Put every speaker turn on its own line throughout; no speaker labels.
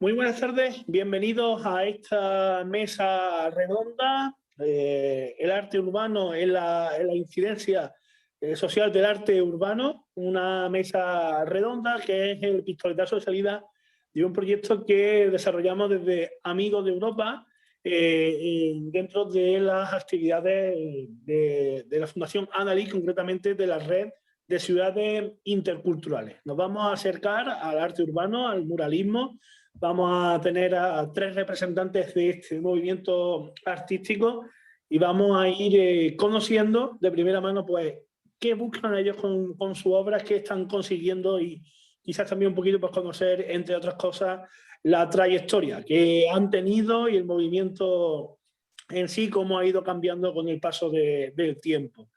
Muy buenas tardes, bienvenidos a esta mesa redonda. El arte urbano en la incidencia social del arte urbano, una mesa redonda que es el pistoletazo de salida de un proyecto que desarrollamos desde Amigos de Europa dentro de las actividades de la Fundación Annaly, concretamente de la red de ciudades interculturales. Nos vamos a acercar al arte urbano, al muralismo. Vamos a tener a tres representantes de este movimiento artístico y vamos a ir conociendo de primera mano pues qué buscan ellos con sus obras, qué están consiguiendo y quizás también un poquito pues, conocer, entre otras cosas, la trayectoria que han tenido y el movimiento en sí, cómo ha ido cambiando con el paso del tiempo.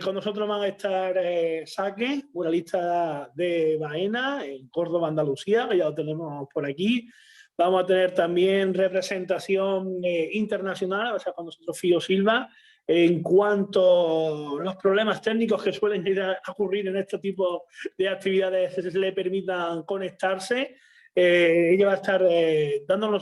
Con nosotros van a estar Saque, muralista de Baena, en Córdoba, Andalucía, que ya lo tenemos por aquí. Vamos a tener también representación internacional, o sea, con nosotros Fío Silva, en cuanto a los problemas técnicos que suelen ir a ocurrir en este tipo de actividades se le permitan conectarse. Ella va a estar dando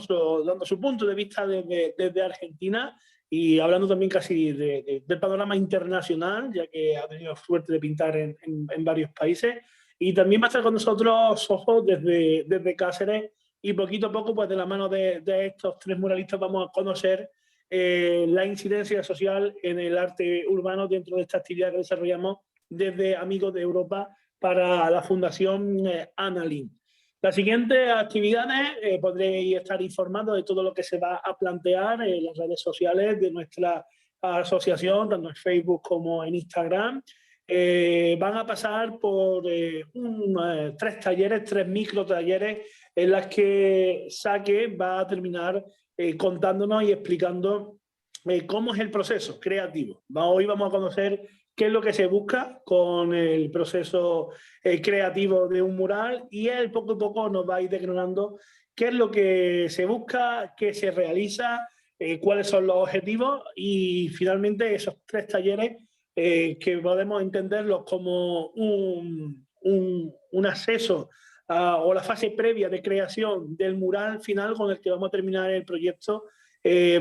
su punto de vista desde Argentina y hablando también casi del panorama internacional, ya que ha tenido suerte de pintar en varios países. Y también va a estar con nosotros Sojo desde Cáceres y poquito a poco, pues de la mano de estos tres muralistas vamos a conocer la incidencia social en el arte urbano dentro de esta actividad que desarrollamos desde Amigos de Europa para la Fundación Annaly. Las siguientes actividades podréis estar informados de todo lo que se va a plantear en las redes sociales de nuestra asociación, tanto en Facebook como en Instagram. Van a pasar por tres talleres, tres micro talleres en las que Saque va a terminar contándonos y explicando cómo es el proceso creativo. Hoy vamos a conocer qué es lo que se busca con el proceso creativo de un mural y él poco a poco nos va a ir desgranando qué es lo que se busca, qué se realiza, cuáles son los objetivos y finalmente esos tres talleres que podemos entenderlos como un acceso o la fase previa de creación del mural final con el que vamos a terminar el proyecto,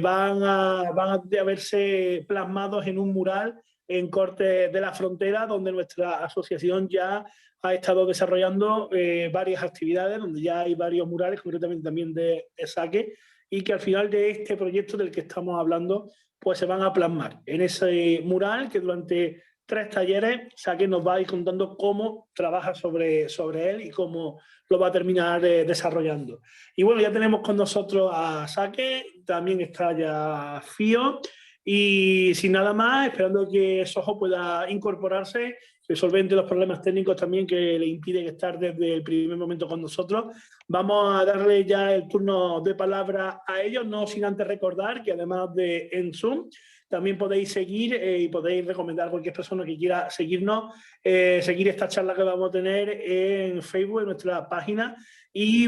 van a verse plasmados en un mural en Cortes de la Frontera, donde nuestra asociación ya ha estado desarrollando varias actividades, donde ya hay varios murales, concretamente también de Saque, y que al final de este proyecto del que estamos hablando, pues se van a plasmar en ese mural que durante tres talleres Saque nos va a ir contando cómo trabaja sobre él y cómo lo va a terminar desarrollando. Y bueno, ya tenemos con nosotros a Saque, también está ya Fío, y sin nada más, esperando que Sojo pueda incorporarse, que solvente los problemas técnicos también que le impiden estar desde el primer momento con nosotros. Vamos a darle ya el turno de palabra a ellos, no sin antes recordar que además de en Zoom, también podéis seguir y podéis recomendar a cualquier persona que quiera seguirnos, seguir esta charla que vamos a tener en Facebook, en nuestra página, y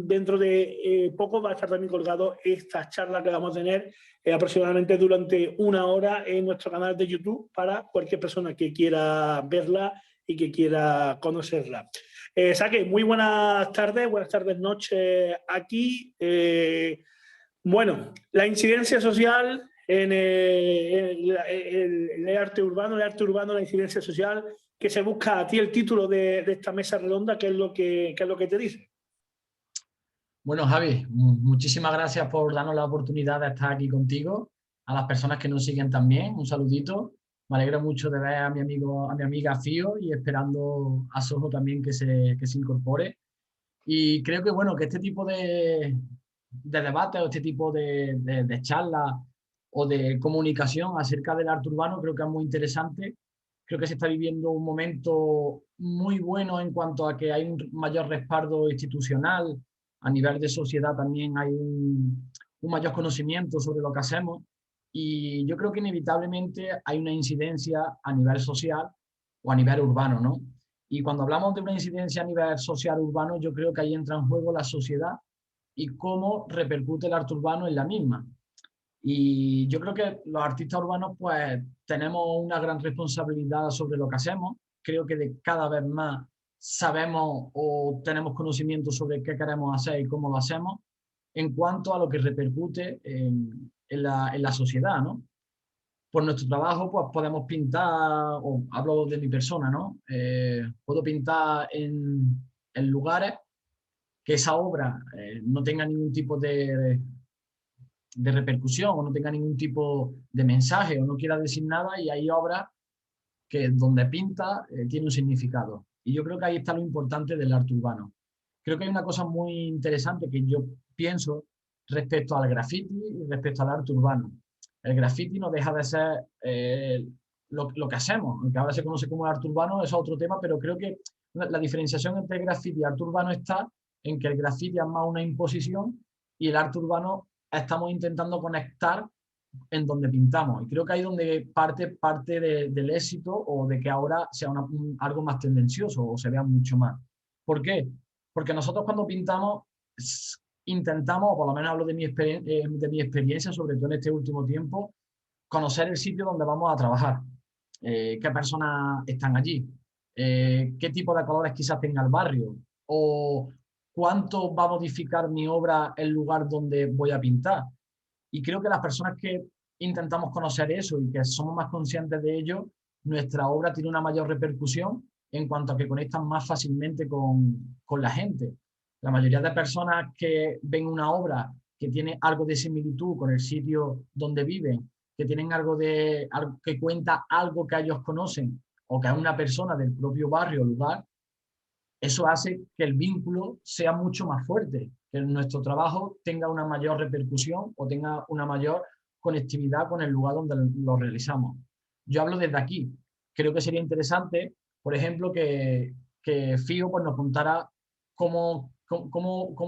dentro de poco va a estar también colgado esta charla que vamos a tener aproximadamente durante una hora en nuestro canal de YouTube para cualquier persona que quiera verla y que quiera conocerla. Saque, muy buenas tardes, noches aquí. Bueno, la incidencia social en el arte urbano, la incidencia social que se busca a ti el título de esta mesa redonda, ¿qué es lo que te dice?
Bueno, Javi, muchísimas gracias por darnos la oportunidad de estar aquí contigo. A las personas que nos siguen también, un saludito. Me alegro mucho de ver a mi amigo, a mi amiga Fío y esperando a Sojo también que se incorpore. Y creo que, bueno, que este tipo de debate o este tipo de charlas o de comunicación acerca del arte urbano creo que es muy interesante. Creo que se está viviendo un momento muy bueno en cuanto a que hay un mayor respaldo institucional, a nivel de sociedad también hay un mayor conocimiento sobre lo que hacemos y yo creo que inevitablemente hay una incidencia a nivel social o a nivel urbano, ¿no? Y cuando hablamos de una incidencia a nivel social urbano, yo creo que ahí entra en juego la sociedad y cómo repercute el arte urbano en la misma. Y yo creo que los artistas urbanos pues tenemos una gran responsabilidad sobre lo que hacemos. Creo que de cada vez más sabemos o tenemos conocimiento sobre qué queremos hacer y cómo lo hacemos en cuanto a lo que repercute en la sociedad, ¿no? Por nuestro trabajo, pues podemos pintar, o hablo de mi persona, ¿no? Puedo pintar en lugares que esa obra no tenga ningún tipo de repercusión o no tenga ningún tipo de mensaje o no quiera decir nada, y hay obras que donde pinta tiene un significado. Y yo creo que ahí está lo importante del arte urbano. Creo que hay una cosa muy interesante que yo pienso respecto al graffiti y respecto al arte urbano. El graffiti no deja de ser lo que hacemos, aunque ahora se conoce como el arte urbano, eso es otro tema, pero creo que la diferenciación entre el graffiti y el arte urbano está en que el graffiti es más una imposición y el arte urbano estamos intentando conectar en donde pintamos. Y creo que ahí es donde parte del éxito o de que ahora sea algo más tendencioso o se vea mucho más. ¿Por qué? Porque nosotros cuando pintamos intentamos, o por lo menos hablo de mi experiencia, sobre todo en este último tiempo, conocer el sitio donde vamos a trabajar, qué personas están allí, qué tipo de colores quizás tenga el barrio, o cuánto va a modificar mi obra el lugar donde voy a pintar. Y creo que las personas que intentamos conocer eso y que somos más conscientes de ello, nuestra obra tiene una mayor repercusión en cuanto a que conectan más fácilmente con la gente. La mayoría de personas que ven una obra que tiene algo de similitud con el sitio donde viven, que tienen algo que cuenta algo que ellos conocen o que es una persona del propio barrio o lugar, eso hace que el vínculo sea mucho más fuerte, que nuestro trabajo tenga una mayor repercusión o tenga una mayor conectividad con el lugar donde lo realizamos. Yo hablo desde aquí. Creo que sería interesante, por ejemplo, que Fío pues, nos contara cómo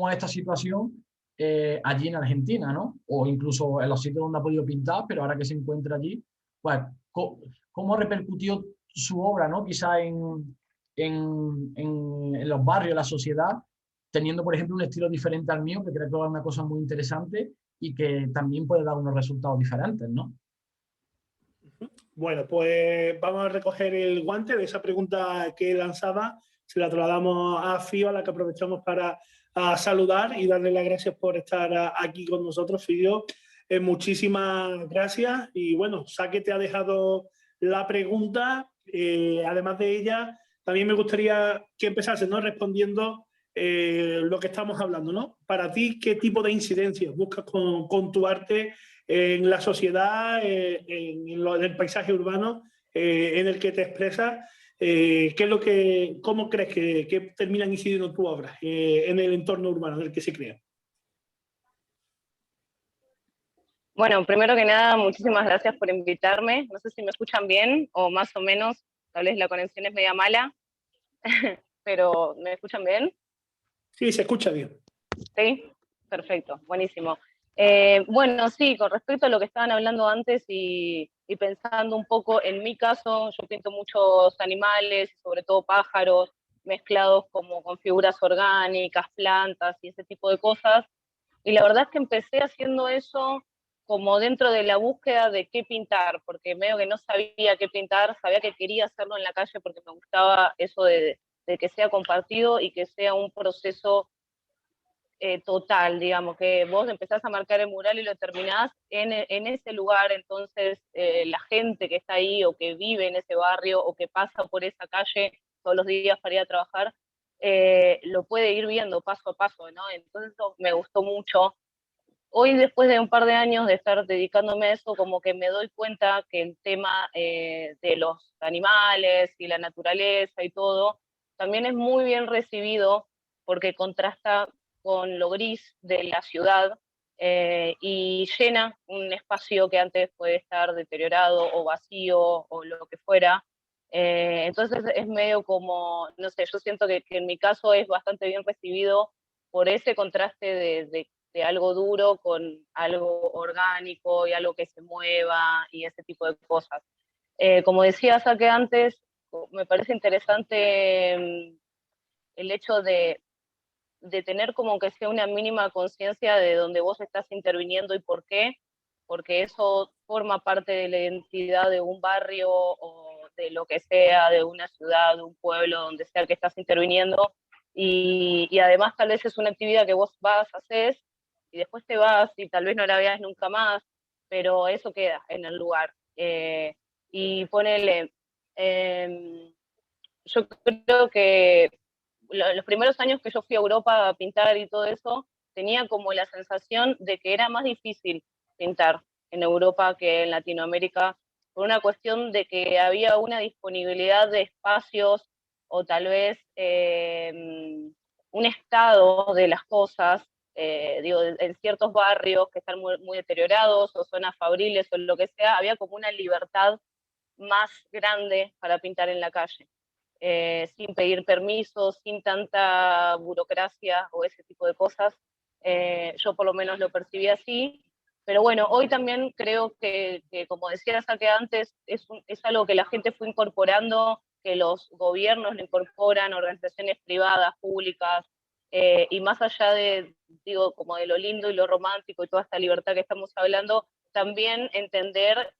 es esta situación allí en Argentina, ¿no? O incluso en los sitios donde ha podido pintar, pero ahora que se encuentra allí, pues, cómo repercutió su obra, ¿no? Quizá en los barrios, la sociedad, teniendo, por ejemplo, un estilo diferente al mío, que creo que es una cosa muy interesante y que también puede dar unos resultados diferentes, ¿no?
Bueno, pues vamos a recoger el guante de esa pregunta que lanzaba. Se la trasladamos a Fío, a la que aprovechamos para saludar y darle las gracias por estar aquí con nosotros, Fío. Muchísimas gracias. Y bueno, Saque te ha dejado la pregunta. Además de ella, también me gustaría que empezases, ¿no?, respondiendo lo que estamos hablando, ¿no? Para ti, ¿qué tipo de incidencias buscas con tu arte en la sociedad, en el paisaje urbano en el que te expresas? ¿Qué es lo cómo crees que terminan incidiendo tu obra en el entorno urbano en el que se crea?
Bueno, primero que nada, muchísimas gracias por invitarme. No sé si me escuchan bien o más o menos, tal vez la conexión es media mala, pero ¿me escuchan bien?
Sí, se escucha bien.
Sí, perfecto, buenísimo. Bueno, sí, con respecto a lo que estaban hablando antes y pensando un poco en mi caso, yo pinto muchos animales, sobre todo pájaros, mezclados como con figuras orgánicas, plantas y ese tipo de cosas. Y la verdad es que empecé haciendo eso como dentro de la búsqueda de qué pintar, porque medio que no sabía qué pintar, sabía que quería hacerlo en la calle porque me gustaba eso de que sea compartido y que sea un proceso total, digamos, que vos empezás a marcar el mural y lo terminás en ese lugar, entonces la gente que está ahí o que vive en ese barrio o que pasa por esa calle todos los días para ir a trabajar, lo puede ir viendo paso a paso, ¿no? Entonces eso me gustó mucho. Hoy, después de un par de años de estar dedicándome a eso, como que me doy cuenta que el tema de los animales y la naturaleza y todo, también es muy bien recibido porque contrasta con lo gris de la ciudad y llena un espacio que antes puede estar deteriorado o vacío o lo que fuera. Entonces es medio como, no sé, yo siento que en mi caso es bastante bien recibido por ese contraste de algo duro con algo orgánico y algo que se mueva y ese tipo de cosas. Como decía Saque antes, me parece interesante el hecho de tener como que sea una mínima conciencia de dónde vos estás interviniendo y por qué, porque eso forma parte de la identidad de un barrio o de lo que sea, de una ciudad, de un pueblo, donde sea que estás interviniendo, y además tal vez es una actividad que vos vas, haces, y después te vas y tal vez no la veas nunca más, pero eso queda en el lugar. Y ponele, yo creo que los primeros años que yo fui a Europa a pintar y todo eso, tenía como la sensación de que era más difícil pintar en Europa que en Latinoamérica, por una cuestión de que había una disponibilidad de espacios o tal vez un estado de las cosas, digo, en ciertos barrios que están muy, muy deteriorados o zonas fabriles o lo que sea, había como una libertad más grande para pintar en la calle. Sin pedir permisos, sin tanta burocracia o ese tipo de cosas. Yo por lo menos lo percibí así, pero bueno, hoy también creo que como decía Saque antes, es algo que la gente fue incorporando, que los gobiernos lo incorporan, organizaciones privadas, públicas, y más allá de, digo, como de lo lindo y lo romántico y toda esta libertad que estamos hablando, también entender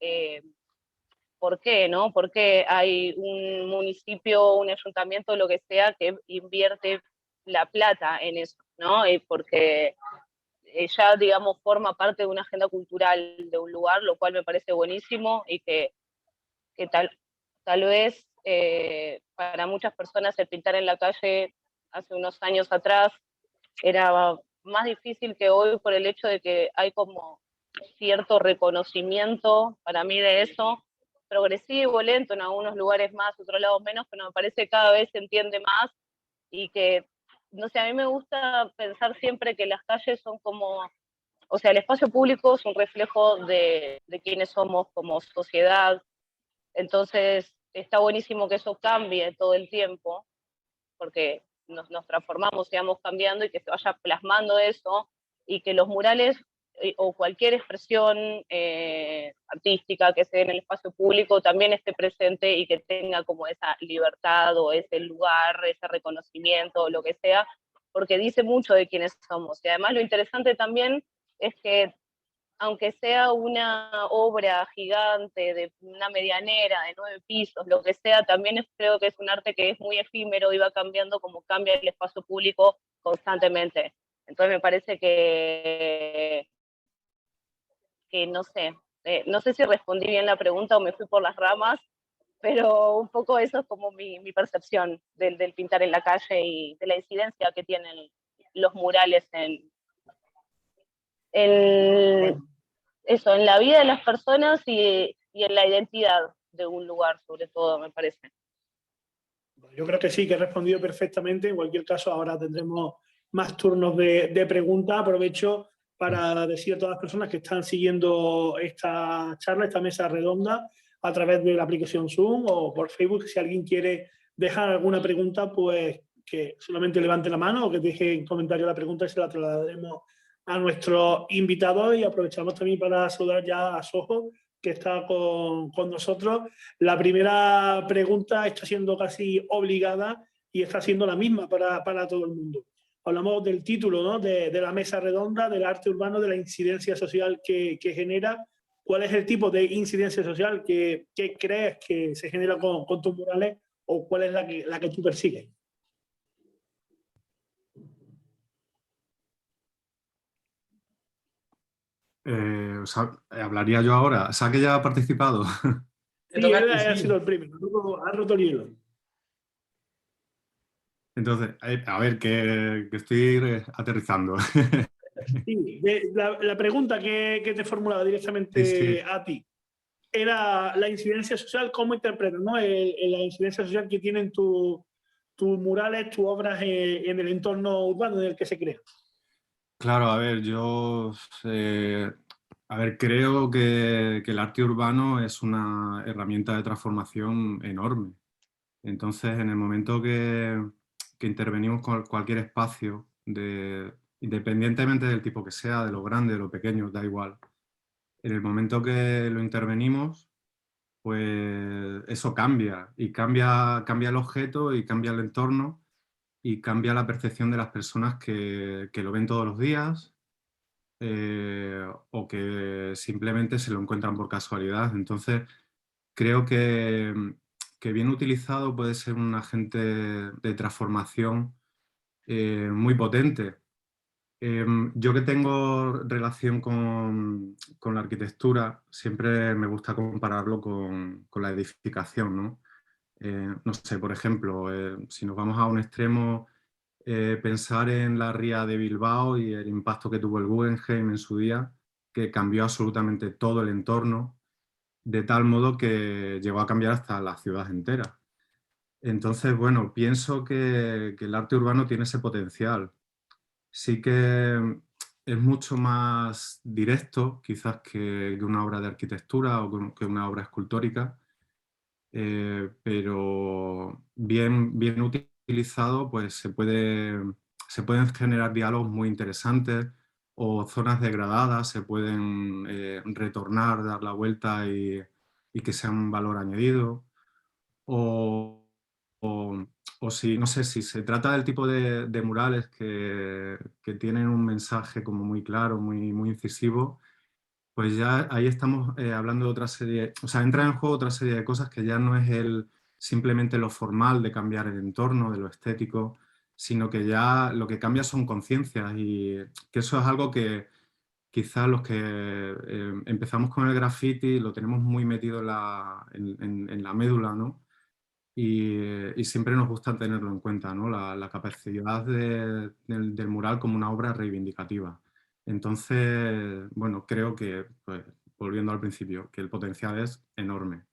por qué, ¿no? Porque hay un municipio, un ayuntamiento, lo que sea, que invierte la plata en eso, ¿no? Y porque ya, digamos, forma parte de una agenda cultural de un lugar, lo cual me parece buenísimo y que tal vez para muchas personas el pintar en la calle hace unos años atrás era más difícil que hoy por el hecho de que hay como cierto reconocimiento para mí de eso, progresivo, lento, en algunos lugares más, otros lados menos, pero me parece que cada vez se entiende más y que, no sé, a mí me gusta pensar siempre que las calles son como, o sea, el espacio público es un reflejo de quiénes somos como sociedad, entonces está buenísimo que eso cambie todo el tiempo, porque nos transformamos y vamos cambiando y que se vaya plasmando eso y que los murales o cualquier expresión artística que se dé en el espacio público también esté presente y que tenga como esa libertad o ese lugar, ese reconocimiento o lo que sea, porque dice mucho de quiénes somos. Y además lo interesante también es que aunque sea una obra gigante, de una medianera, de 9 pisos, lo que sea, también creo que es un arte que es muy efímero y va cambiando como cambia el espacio público constantemente. Entonces me parece que no sé si respondí bien la pregunta o me fui por las ramas, pero un poco eso es como mi percepción del pintar en la calle y de la incidencia que tienen los murales en, eso, en la vida de las personas y en la identidad de un lugar, sobre todo, me parece.
Yo creo que sí, que he respondido perfectamente. En cualquier caso, ahora tendremos más turnos de preguntas. Aprovecho para decir a todas las personas que están siguiendo esta charla, esta mesa redonda, a través de la aplicación Zoom o por Facebook, si alguien quiere dejar alguna pregunta, pues que solamente levante la mano o que deje en comentario la pregunta y se la trasladaremos a nuestros invitados. Y aprovechamos también para saludar ya a Soho, que está con nosotros. La primera pregunta está siendo casi obligada y está siendo la misma para todo el mundo. Hablamos del título, ¿no? de la mesa redonda, del arte urbano, de la incidencia social que genera. ¿Cuál es el tipo de incidencia social que crees que se genera con tus murales o cuál es la que tú persigues?
Hablaría yo ahora. ¿Saque ya ha participado?
Sí, él ha sido el primero, ha roto el hielo.
Entonces, a ver, que estoy aterrizando.
Sí, la pregunta que te formulaba directamente
Sí.
a ti era la incidencia social, ¿cómo interpretas, ¿no? La incidencia social que tienen tus murales, tus obras en el entorno urbano en el que se crea.
Claro, a ver, creo que el arte urbano es una herramienta de transformación enorme. Entonces, en el momento que intervenimos con cualquier espacio, independientemente del tipo que sea, de lo grande, de lo pequeño, da igual. En el momento que lo intervenimos, pues eso cambia, y cambia el objeto y cambia el entorno y cambia la percepción de las personas que lo ven todos los días o que simplemente se lo encuentran por casualidad. Entonces, creo que que bien utilizado puede ser un agente de transformación muy potente. Yo que tengo relación con la arquitectura, siempre me gusta compararlo con la edificación, ¿no? No sé, por ejemplo, si nos vamos a un extremo, pensar en la ría de Bilbao y el impacto que tuvo el Guggenheim en su día, que cambió absolutamente todo el entorno, de tal modo que llegó a cambiar hasta la ciudad entera. Entonces, bueno, pienso que el arte urbano tiene ese potencial. Sí que es mucho más directo, quizás, que una obra de arquitectura o que una obra escultórica, pero bien utilizado, pues se pueden generar diálogos muy interesantes o zonas degradadas, se pueden retornar, dar la vuelta y que sea un valor añadido. O, o si, no sé, si se trata del tipo de murales que tienen un mensaje como muy claro, muy incisivo, pues ya ahí estamos hablando de otra serie, o sea, entra en juego otra serie de cosas que ya no es simplemente lo formal de cambiar el entorno, de lo estético, sino que ya lo que cambia son conciencias y que eso es algo que quizás los que empezamos con el graffiti lo tenemos muy metido en la médula, ¿no? Y siempre nos gusta tenerlo en cuenta, ¿no? La capacidad del mural como una obra reivindicativa. Entonces, bueno, creo que, pues, volviendo al principio, que el potencial es enorme.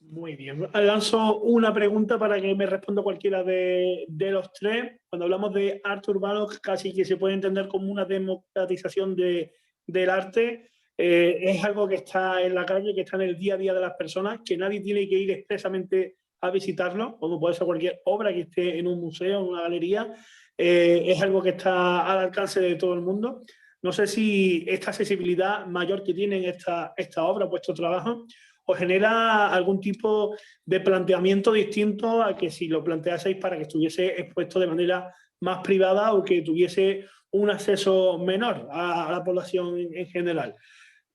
Muy bien. Lanzo una pregunta para que me responda cualquiera de los tres. Cuando hablamos de arte urbano, casi que se puede entender como una democratización del arte. Es algo que está en la calle, que está en el día a día de las personas, que nadie tiene que ir expresamente a visitarlo, como puede ser cualquier obra que esté en un museo, en una galería. Es algo que está al alcance de todo el mundo. No sé si esta accesibilidad mayor que tienen esta obra, vuestro trabajo, os genera algún tipo de planteamiento distinto a que si lo planteaseis para que estuviese expuesto de manera más privada o que tuviese un acceso menor a la población en general.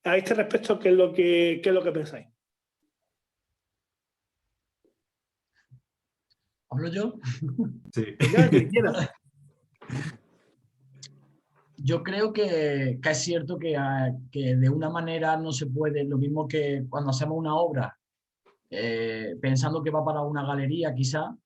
A este respecto, ¿qué es lo que pensáis?
¿Hablo yo?
Sí.
Quieras.
Yo creo que es cierto que de una manera no se puede, lo mismo que cuando hacemos una obra, pensando que va para una galería quizá,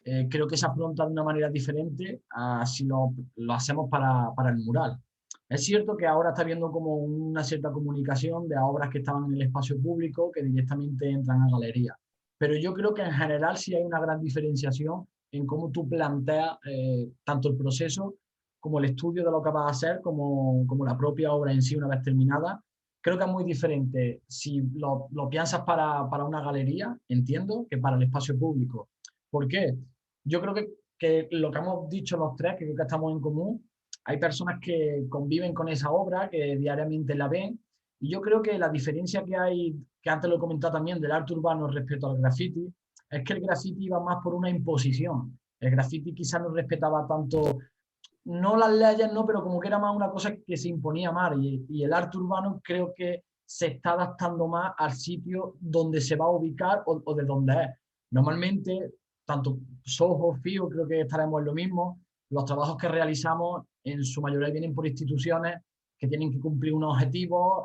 creo que se afronta de una manera diferente a si lo hacemos para el mural. Es cierto que ahora está habiendo como una cierta comunicación de obras que estaban en el espacio público que directamente entran a galerías. Pero yo creo que en general sí hay una gran diferenciación en cómo tú planteas tanto el proceso como el estudio de lo que vas a hacer, como la propia obra en sí una vez terminada. Creo que es muy diferente si lo piensas para una galería, entiendo, que para el espacio público. ¿Por qué? Yo creo que lo que hemos dicho los tres, que creo que estamos en común, hay personas que conviven con esa obra, que diariamente la ven, y yo creo que la diferencia que hay, que antes lo he comentado también, del arte urbano respecto al graffiti, es que el graffiti iba más por una imposición. El graffiti quizás no respetaba tanto, no las leyes, no, pero como que era más una cosa que se imponía más. Y el arte urbano creo que se está adaptando más al sitio donde se va a ubicar o de donde es. Normalmente, tanto Soho, FIO, creo que estaremos en lo mismo. Los trabajos que realizamos en su mayoría vienen por instituciones que tienen que cumplir unos objetivos,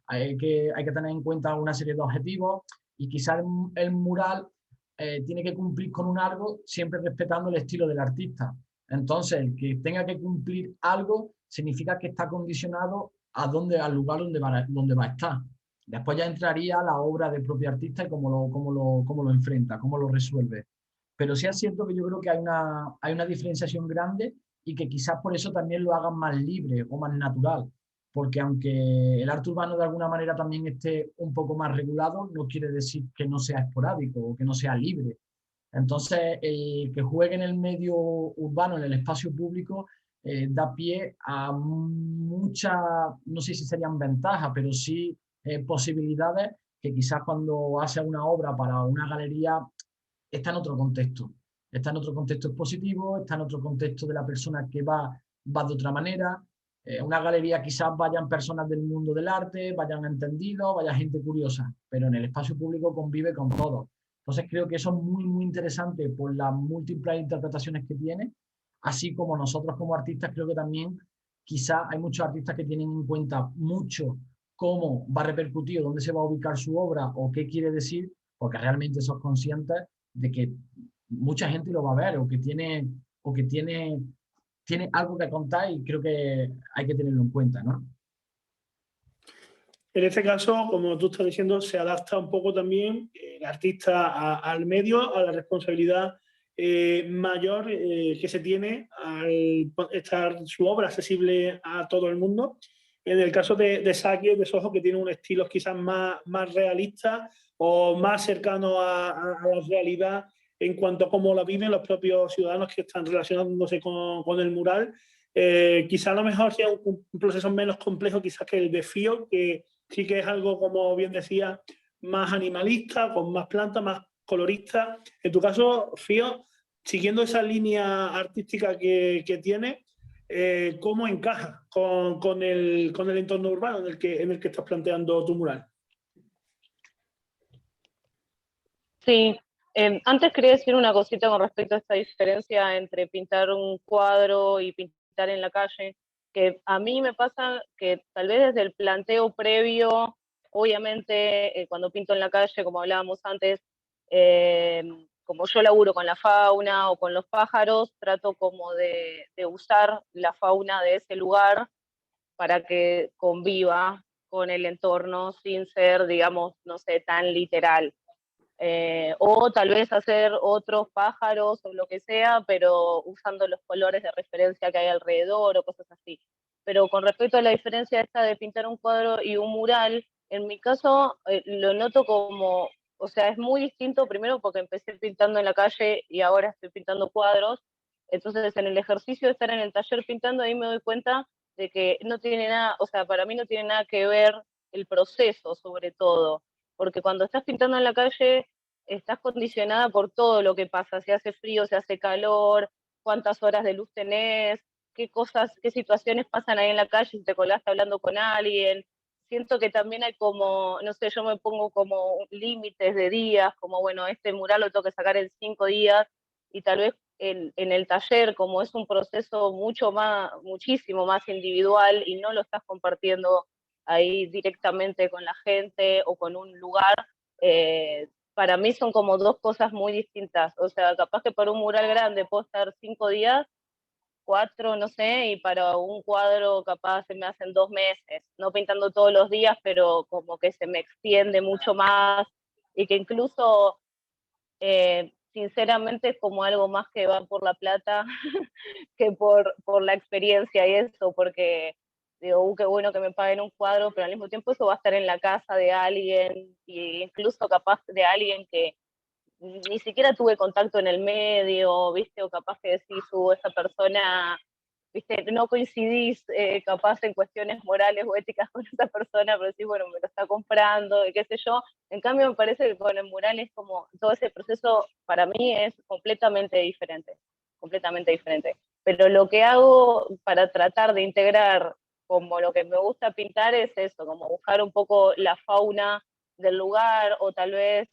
hay que tener en cuenta una serie de objetivos y quizás el mural tiene que cumplir con un algo siempre respetando el estilo del artista. Entonces, el que tenga que cumplir algo significa que está condicionado al lugar donde va a estar. Después ya entraría la obra del propio artista y cómo lo enfrenta, cómo lo resuelve. Pero sí es cierto que yo creo que hay una diferenciación grande y que quizás por eso también lo hagan más libre o más natural. Porque aunque el arte urbano de alguna manera también esté un poco más regulado, no quiere decir que no sea esporádico o que no sea libre. Entonces, el que juegue en el medio urbano, en el espacio público, da pie a muchas, no sé si serían ventajas, pero sí posibilidades que quizás cuando hace una obra para una galería está en otro contexto. Está en otro contexto expositivo, está en otro contexto de la persona que va de otra manera. Una galería quizás vayan personas del mundo del arte, vayan entendidos, vaya gente curiosa, pero en el espacio público convive con todos. Entonces creo que eso es muy, muy interesante por las múltiples interpretaciones que tiene, así como nosotros como artistas creo que también quizás hay muchos artistas que tienen en cuenta mucho cómo va a repercutir, dónde se va a ubicar su obra o qué quiere decir, porque realmente sos conscientes de que mucha gente lo va a ver o que tiene algo que contar y creo que hay que tenerlo en cuenta, ¿no?
En este caso, como tú estás diciendo, se adapta un poco también el artista al medio, a la responsabilidad mayor que se tiene al estar su obra accesible a todo el mundo. En el caso de Saki, de Soho, que tiene un estilo quizás más realista o más cercano a la realidad en cuanto a cómo la viven los propios ciudadanos que están relacionándose con el mural. Quizás a lo mejor sea un proceso menos complejo quizás que el de Fío, que sí que es algo, como bien decía, más animalista, con más plantas, más colorista. En tu caso, Fío, siguiendo esa línea artística que tiene, ¿cómo encaja con el entorno urbano en el que estás planteando tu mural?
Sí, antes quería decir una cosita con respecto a esta diferencia entre pintar un cuadro y pintar en la calle, que a mí me pasa que tal vez desde el planteo previo, obviamente cuando pinto en la calle, como hablábamos antes, como yo laburo con la fauna o con los pájaros, trato como de usar la fauna de ese lugar para que conviva con el entorno sin ser, digamos, no sé, tan literal. O tal vez hacer otros pájaros o lo que sea, pero usando los colores de referencia que hay alrededor o cosas así. Pero con respecto a la diferencia esta de pintar un cuadro y un mural, en mi caso lo noto como, o sea, es muy distinto primero porque empecé pintando en la calle y ahora estoy pintando cuadros. Entonces en el ejercicio de estar en el taller pintando, ahí me doy cuenta de que no tiene nada, o sea, para mí no tiene nada que ver el proceso sobre todo, porque cuando estás pintando en la calle estás condicionada por todo lo que pasa, si hace frío, si hace calor, cuántas horas de luz tenés, qué cosas, qué situaciones pasan ahí en la calle, si te colaste hablando con alguien. Siento que también hay como, no sé, yo me pongo como límites de días, como bueno, este mural lo tengo que sacar en 5 días, y tal vez en el taller, como es un proceso mucho más, muchísimo más individual y no lo estás compartiendo ahí directamente con la gente o con un lugar, para mí son como dos cosas muy distintas. O sea, capaz que para un mural grande puedo estar 5 días, 4, no sé, y para un cuadro capaz se me hacen 2 meses, no pintando todos los días, pero como que se me extiende mucho más y que incluso, sinceramente, es como algo más que va por la plata que por la experiencia y eso, porque digo, qué bueno que me paguen un cuadro, pero al mismo tiempo eso va a estar en la casa de alguien, e incluso capaz de alguien que ni siquiera tuve contacto en el medio, ¿viste? O capaz que decís, esa persona, ¿viste? No coincidís capaz en cuestiones morales o éticas con esa persona, pero decís, bueno, me lo está comprando, y qué sé yo. En cambio, me parece que con el mural es como, todo ese proceso para mí es completamente diferente, completamente diferente. Pero lo que hago para tratar de integrar como lo que me gusta pintar es eso, como buscar un poco la fauna del lugar o tal vez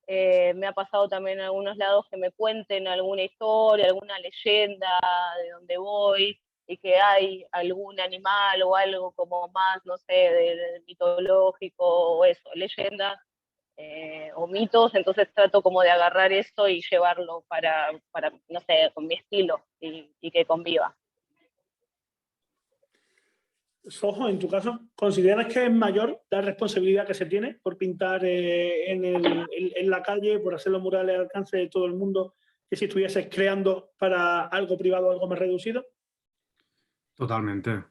me ha pasado también en algunos lados que me cuenten alguna historia, alguna leyenda de donde voy y que hay algún animal o algo como más, no sé, de mitológico o eso, leyendas o mitos, entonces trato como de agarrar eso y llevarlo para no sé, con mi estilo y que conviva.
Sojo, en tu caso, ¿consideras que es mayor la responsabilidad que se tiene por pintar en la calle, por hacer los murales al alcance de todo el mundo, que si estuvieses creando para algo privado, algo más reducido?
Totalmente.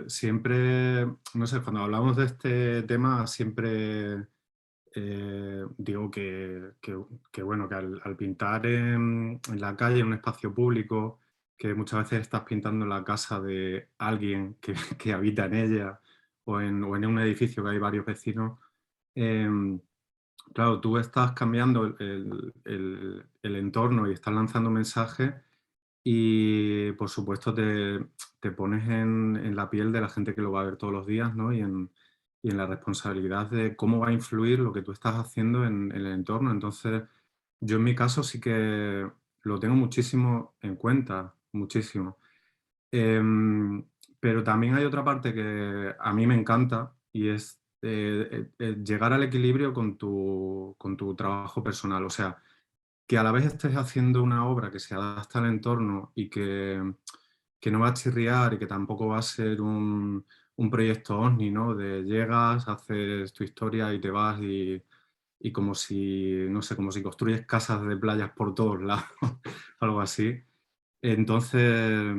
Siempre, no sé, cuando hablamos de este tema, siempre digo que bueno, que al pintar en la calle, en un espacio público, que muchas veces estás pintando en la casa de alguien que habita en ella o en un edificio que hay varios vecinos, claro, tú estás cambiando el entorno y estás lanzando mensajes y por supuesto te pones en la piel de la gente que lo va a ver todos los días, ¿no? Y en la responsabilidad de cómo va a influir lo que tú estás haciendo en el entorno. Entonces, yo en mi caso sí que lo tengo muchísimo en cuenta, muchísimo. Em, pero también hay otra parte que a mí me encanta y es llegar al equilibrio con tu trabajo personal. O sea, que a la vez estés haciendo una obra que se adapta al entorno y que no va a chirriar y que tampoco va a ser un proyecto OVNI, ¿no? De llegas, haces tu historia y te vas y como si, no sé, como si construyes casas de playas por todos lados, algo así. Entonces,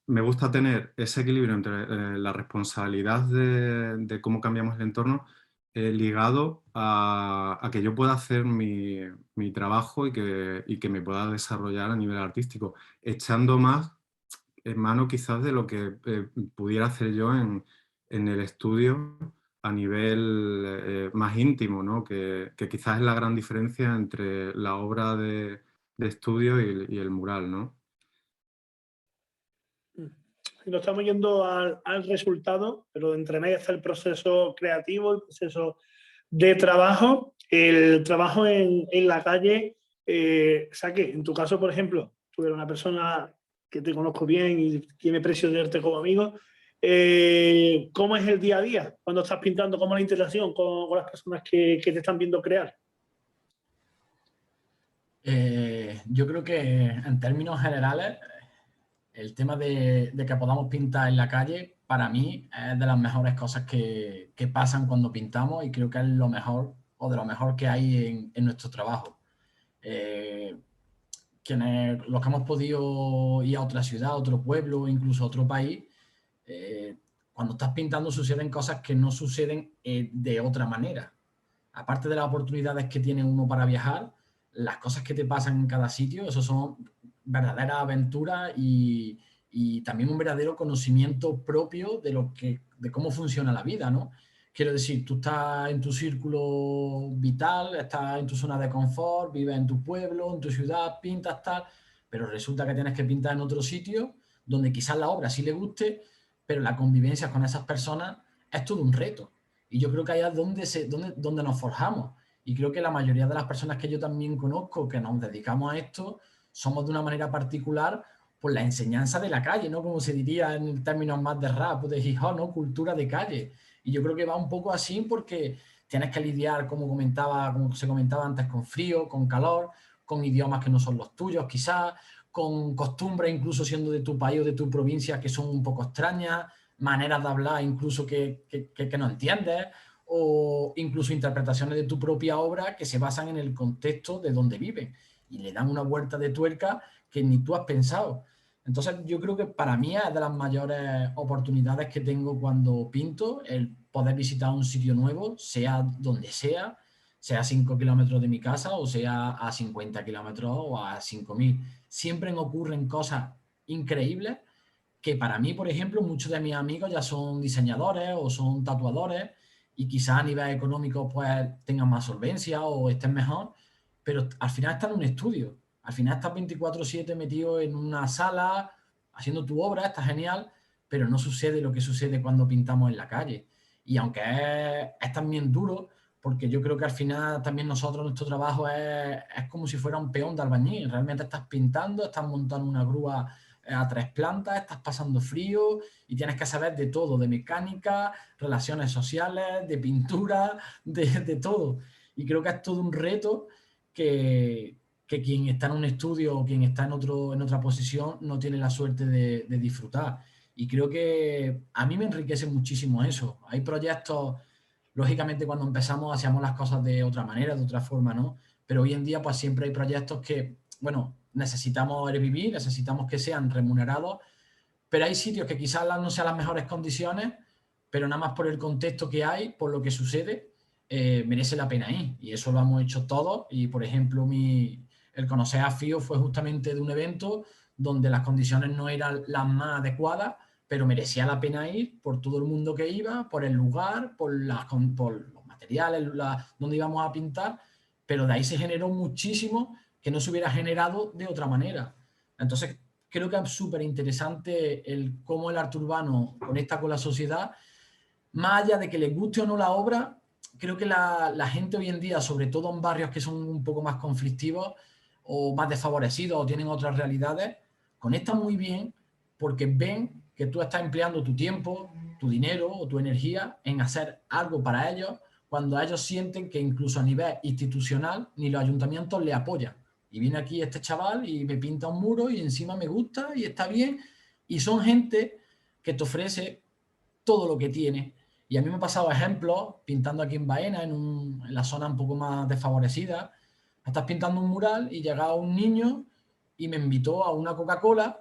me gusta tener ese equilibrio entre la responsabilidad de cómo cambiamos el entorno ligado a que yo pueda hacer mi trabajo y que me pueda desarrollar a nivel artístico, echando más en mano quizás de lo que pudiera hacer yo en el estudio a nivel más íntimo, ¿no? Que quizás es la gran diferencia entre la obra de estudio y el mural, ¿no?
Si nos estamos yendo al resultado, pero entre medio está el proceso creativo, el proceso de trabajo, el trabajo en la calle. Saque, en tu caso, por ejemplo, tú eres una persona que te conozco bien y tiene precio de verte como amigo. ¿Cómo es el día a día cuando estás pintando? ¿Cómo es la interacción con las personas que te están viendo crear?
Yo creo que en términos generales el tema de que podamos pintar en la calle, para mí es de las mejores cosas que pasan cuando pintamos y creo que es lo mejor o de lo mejor que hay en nuestro trabajo. Los que hemos podido ir a otra ciudad, a otro pueblo, incluso a otro país, cuando estás pintando suceden cosas que no suceden de otra manera. Aparte de las oportunidades que tiene uno para viajar, las cosas que te pasan en cada sitio, eso son verdaderas aventuras y también un verdadero conocimiento propio de cómo funciona la vida, ¿no? Quiero decir, tú estás en tu círculo vital, estás en tu zona de confort, vives en tu pueblo, en tu ciudad, pintas tal, pero resulta que tienes que pintar en otro sitio donde quizás la obra sí le guste, pero la convivencia con esas personas es todo un reto. Y yo creo que ahí es donde nos forjamos. Y creo que la mayoría de las personas que yo también conozco que nos dedicamos a esto, somos de una manera particular por la enseñanza de la calle, ¿no? Como se diría en términos más de rap, de hip hop, ¿no? Cultura de calle. Y yo creo que va un poco así porque tienes que lidiar, como se comentaba antes, con frío, con calor, con idiomas que no son los tuyos, quizás, con costumbres, incluso siendo de tu país o de tu provincia, que son un poco extrañas, maneras de hablar incluso que no entiendes, o incluso interpretaciones de tu propia obra que se basan en el contexto de donde viven y le dan una vuelta de tuerca que ni tú has pensado. Entonces yo creo que para mí es de las mayores oportunidades que tengo cuando pinto, el poder visitar un sitio nuevo, sea donde sea a 5 kilómetros de mi casa o sea a 50 kilómetros o a 5.000. Siempre me ocurren cosas increíbles que para mí, por ejemplo, muchos de mis amigos ya son diseñadores o son tatuadores y quizás a nivel económico pues tengan más solvencia o estén mejor, pero al final están en un estudio, al final estás 24/7 metido en una sala haciendo tu obra, está genial, pero no sucede lo que sucede cuando pintamos en la calle. Y aunque es también duro, porque yo creo que al final también nosotros, nuestro trabajo es como si fuera un peón de albañil, realmente estás pintando, estás montando una grúa a 3 plantas, estás pasando frío y tienes que saber de todo, de mecánica, relaciones sociales, de pintura, de todo. Y creo que es todo un reto que quien está en un estudio o quien está en otra posición no tiene la suerte de disfrutar. Y creo que a mí me enriquece muchísimo eso. Hay proyectos, lógicamente cuando empezamos hacíamos las cosas de otra manera, de otra forma, ¿no? Pero hoy en día pues siempre hay proyectos que, bueno, necesitamos vivir, necesitamos que sean remunerados, pero hay sitios que quizás no sean las mejores condiciones, pero nada más por el contexto que hay, por lo que sucede, merece la pena ir. Y eso lo hemos hecho todos. Y, por ejemplo, el conocer a Fío fue justamente de un evento donde las condiciones no eran las más adecuadas, pero merecía la pena ir por todo el mundo que iba, por el lugar, por los materiales, donde íbamos a pintar, pero de ahí se generó muchísimo que no se hubiera generado de otra manera. Entonces, creo que es súper interesante el cómo el arte urbano conecta con la sociedad. Más allá de que les guste o no la obra, creo que la gente hoy en día, sobre todo en barrios que son un poco más conflictivos o más desfavorecidos o tienen otras realidades, conectan muy bien porque ven que tú estás empleando tu tiempo, tu dinero o tu energía en hacer algo para ellos, cuando ellos sienten que incluso a nivel institucional ni los ayuntamientos le apoyan. Y viene aquí este chaval y me pinta un muro y encima me gusta y está bien. Y son gente que te ofrece todo lo que tiene. Y a mí me ha pasado ejemplos pintando aquí en Baena, en la zona un poco más desfavorecida. Estás pintando un mural y llegaba un niño y me invitó a una Coca-Cola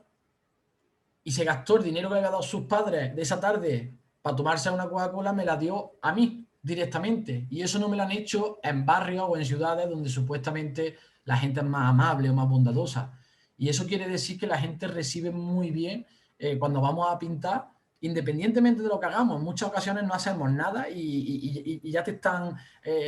y se gastó el dinero que le había dado sus padres de esa tarde para tomarse una Coca-Cola, me la dio a mí directamente. Y eso no me lo han hecho en barrios o en ciudades donde supuestamente la gente es más amable o más bondadosa. Y eso quiere decir que la gente recibe muy bien cuando vamos a pintar, independientemente de lo que hagamos. En muchas ocasiones no hacemos nada y ya te están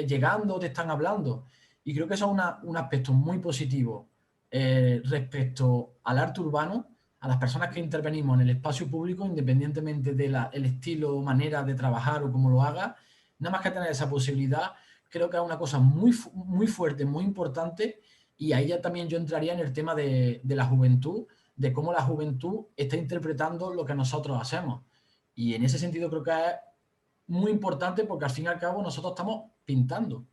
llegando, te están hablando. Y creo que eso es un aspecto muy positivo respecto al arte urbano, a las personas que intervenimos en el espacio público, independientemente del estilo o manera de trabajar o cómo lo haga, nada más que tener esa posibilidad, creo que es una cosa muy, muy fuerte, muy importante, y ahí ya también yo entraría en el tema de la juventud, de cómo la juventud está interpretando lo que nosotros hacemos. Y en ese sentido creo que es muy importante porque al fin y al cabo nosotros estamos pintando.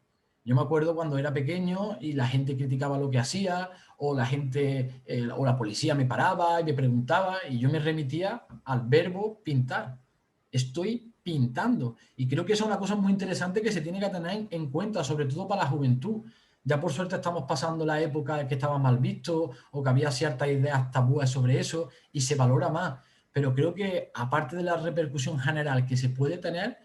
Yo me acuerdo cuando era pequeño y la gente criticaba lo que hacía, o la gente, o la policía me paraba y me preguntaba, y yo me remitía al verbo pintar. Estoy pintando. Y creo que eso es una cosa muy interesante que se tiene que tener en cuenta, sobre todo para la juventud. Ya por suerte estamos pasando la época en que estaba mal visto o que había ciertas ideas tabúes sobre eso y se valora más. Pero creo que aparte de la repercusión general que se puede tener,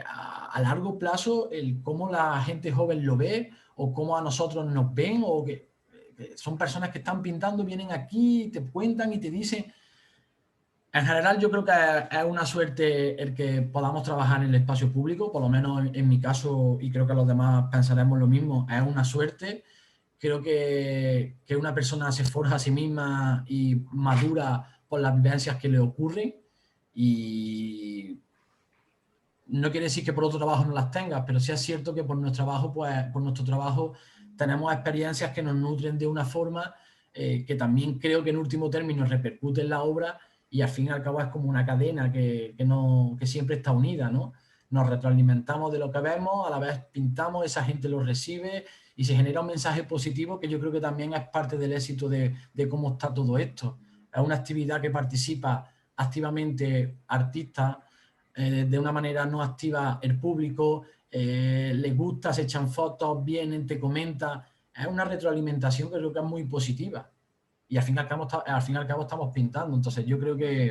a largo plazo, el cómo la gente joven lo ve o cómo a nosotros nos ven, o que son personas que están pintando, vienen aquí, te cuentan y te dicen. En general yo creo que es una suerte el que podamos trabajar en el espacio público, por lo menos en mi caso, y creo que los demás pensaremos lo mismo, es una suerte. Creo que una persona se forja a sí misma y madura por las vivencias que le ocurren, y no quiere decir que por otro trabajo no las tengas, pero sí es cierto que por nuestro trabajo, pues, por nuestro trabajo tenemos experiencias que nos nutren de una forma que también creo que en último término repercute en la obra, y al fin y al cabo es como una cadena que siempre está unida, ¿no? Nos retroalimentamos de lo que vemos, a la vez pintamos, esa gente lo recibe y se genera un mensaje positivo que yo creo que también es parte del éxito de cómo está todo esto. Es una actividad que participa activamente artistas, de una manera no activa el público, les gusta, se echan fotos, vienen, te comentan. Es una retroalimentación que creo que es muy positiva. Y al fin y al cabo estamos pintando. Entonces yo creo que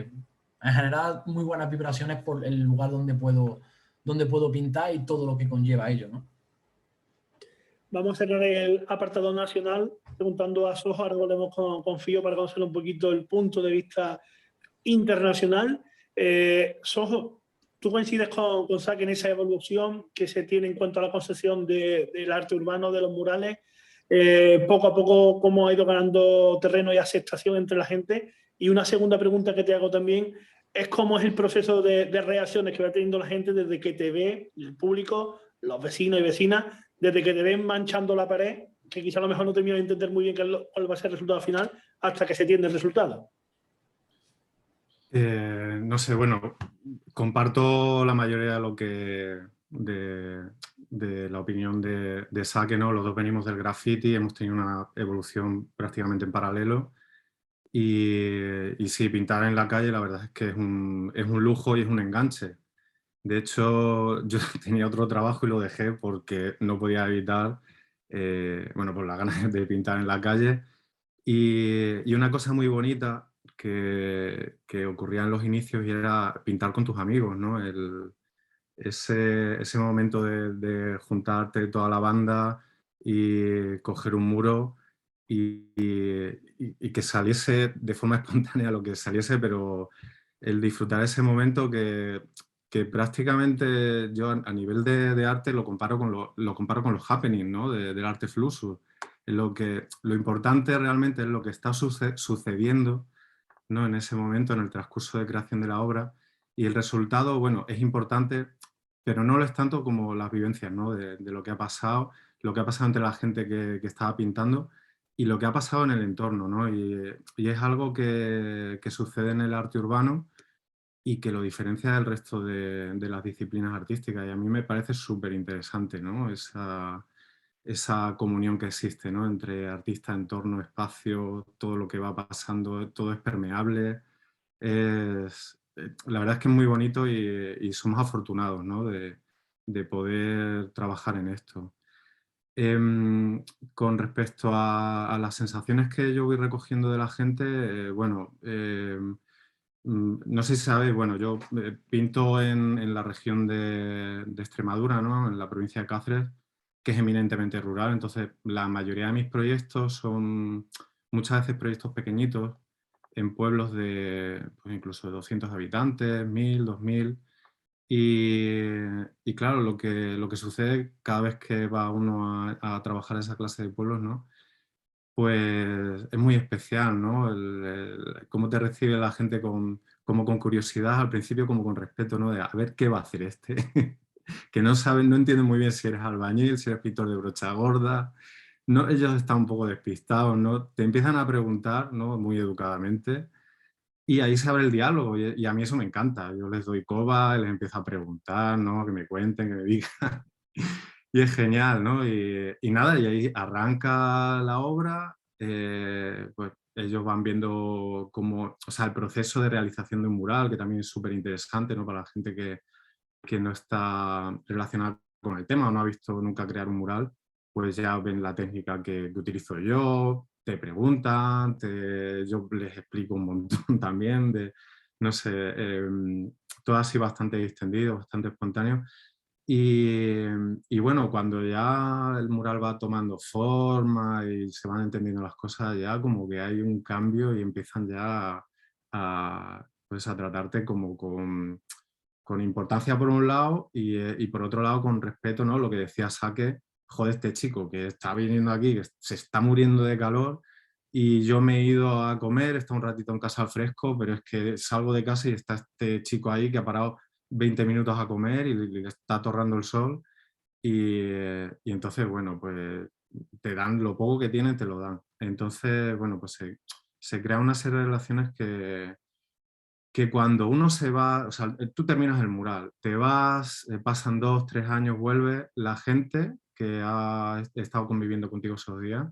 en general muy buenas vibraciones por el lugar donde puedo pintar y todo lo que conlleva ello, ¿no?
Vamos a cerrar el apartado nacional preguntando a Sojo, ahora volvemos con Fío para conocer un poquito el punto de vista internacional. Sojo, ¿tú coincides con Sack en esa evolución que se tiene en cuanto a la concepción del arte urbano, de los murales? Poco a poco, cómo ha ido ganando terreno y aceptación entre la gente. Y una segunda pregunta que te hago también es cómo es el proceso de reacciones que va teniendo la gente desde que te ve, el público, los vecinos y vecinas, desde que te ven manchando la pared, que quizá a lo mejor no termino de entender muy bien cuál va a ser el resultado final, hasta que se tiende el resultado.
No sé, bueno, comparto la mayoría de lo que de la opinión de Saque, ¿no? Los dos venimos del graffiti, hemos tenido una evolución prácticamente en paralelo, y sí, pintar en la calle la verdad es que es un lujo y es un enganche. De hecho, yo tenía otro trabajo y lo dejé porque no podía evitar, bueno, pues las ganas de pintar en la calle. Y una cosa muy bonita que ocurría en los inicios y era pintar con tus amigos, ¿no? Ese momento de juntarte toda la banda y coger un muro y que saliese de forma espontánea lo que saliese, pero el disfrutar ese momento que prácticamente yo a nivel de arte lo comparo con los happenings, ¿no? Del arte fluxus. lo importante realmente es lo que está sucediendo, ¿no? En ese momento, en el transcurso de creación de la obra, y el resultado, bueno, es importante, pero no lo es tanto como las vivencias, ¿no? De lo que ha pasado entre la gente que estaba pintando y lo que ha pasado en el entorno, ¿no? Y es algo que sucede en el arte urbano y que lo diferencia del resto de las disciplinas artísticas, y a mí me parece súper interesante, ¿no? Esa comunión que existe, ¿no? Entre artista, entorno, espacio, todo lo que va pasando, todo es permeable. La verdad es que es muy bonito y somos afortunados, ¿no? de poder trabajar en esto. Con respecto a las sensaciones que yo voy recogiendo de la gente, bueno, no sé si sabéis, bueno, yo pinto en la región de Extremadura, ¿no? En la provincia de Cáceres, que es eminentemente rural, entonces la mayoría de mis proyectos son muchas veces proyectos pequeñitos en pueblos de pues incluso de 200 habitantes, 1000, 2000, y claro, lo que sucede cada vez que va uno a trabajar en esa clase de pueblos, ¿no? Pues es muy especial, ¿no? Cómo te recibe la gente como con curiosidad al principio, como con respeto, ¿no? De a ver qué va a hacer este. Que no saben, no entienden muy bien si eres albañil, si eres pintor de brocha gorda. No, ellos están un poco despistados, ¿no? Te empiezan a preguntar, ¿no? Muy educadamente. Y ahí se abre el diálogo y a mí eso me encanta. Yo les doy coba, les empiezo a preguntar, ¿no? Que me cuenten, que me digan. Y es genial, ¿no? Y nada, y ahí arranca la obra, pues ellos van viendo cómo, o sea, el proceso de realización de un mural, que también es súper interesante, ¿no? Para la gente que no está relacionada con el tema o no ha visto nunca crear un mural, pues ya ven la técnica que utilizo yo, te preguntan, yo les explico un montón también, no sé, todo así bastante distendido, bastante espontáneo. Y bueno, cuando ya el mural va tomando forma y se van entendiendo las cosas, ya como que hay un cambio y empiezan ya pues a tratarte como con importancia por un lado y por otro lado con respeto, ¿no? Lo que decía Saque, joder, este chico que está viniendo aquí, que se está muriendo de calor y yo me he ido a comer, está un ratito en casa al fresco, pero es que salgo de casa y está este chico ahí que ha parado 20 minutos a comer y le está atorrando el sol y entonces, bueno, pues te dan lo poco que tienen, te lo dan. Entonces, bueno, pues se crea una serie de relaciones que cuando uno se va, o sea, tú terminas el mural, te vas, pasan 2, 3 años, vuelves, la gente que ha estado conviviendo contigo esos días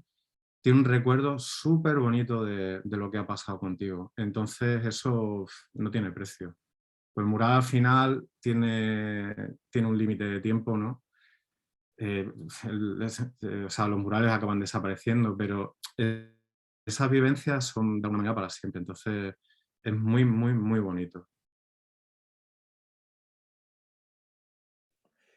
tiene un recuerdo súper bonito de lo que ha pasado contigo. Entonces eso no tiene precio. Pues el mural al final tiene un límite de tiempo, ¿no? O sea, los murales acaban desapareciendo, pero esas vivencias son de alguna manera para siempre. Entonces es muy, muy, muy bonito.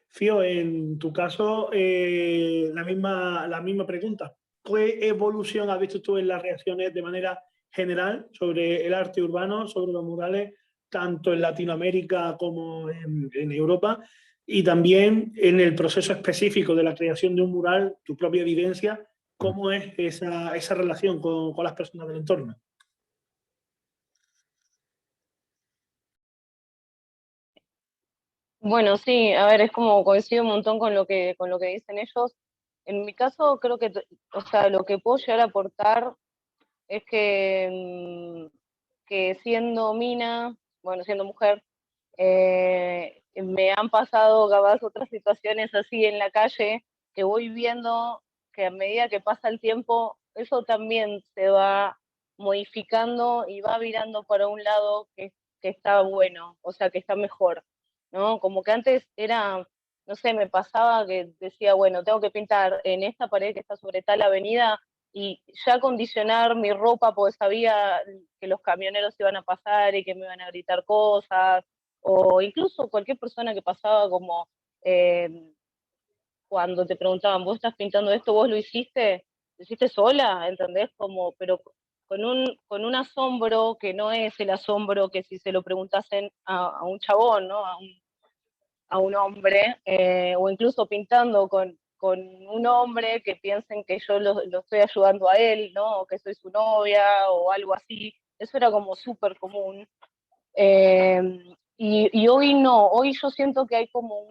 Fío, en tu caso, la misma pregunta. ¿Qué evolución has visto tú en las reacciones de manera general sobre el arte urbano, sobre los murales, tanto en Latinoamérica como en Europa? Y también en el proceso específico de la creación de un mural, tu propia vivencia, ¿cómo es esa relación con las personas del entorno?
Bueno, sí, a ver, es como coincido un montón con lo que dicen ellos. En mi caso, creo que, o sea, lo que puedo llegar a aportar es que siendo mina, bueno, siendo mujer, me han pasado capaz otras situaciones así en la calle que voy viendo que a medida que pasa el tiempo, eso también se va modificando y va virando para un lado que está bueno, o sea, que está mejor, ¿no? Como que antes era, no sé, me pasaba que decía, bueno, tengo que pintar en esta pared que está sobre tal avenida y ya condicionar mi ropa porque sabía que los camioneros iban a pasar y que me iban a gritar cosas, o incluso cualquier persona que pasaba como eh, cuando te preguntaban, ¿vos estás pintando esto? ¿Vos ¿Lo hiciste sola? ¿Entendés? Como, pero con un asombro que no es el asombro que si se lo preguntasen a un chabón, ¿no? A un hombre, o incluso pintando con un hombre que piensen que yo lo estoy ayudando a él, ¿no? O que soy su novia o algo así. Eso era como súper común. Y hoy no, hoy yo siento que hay como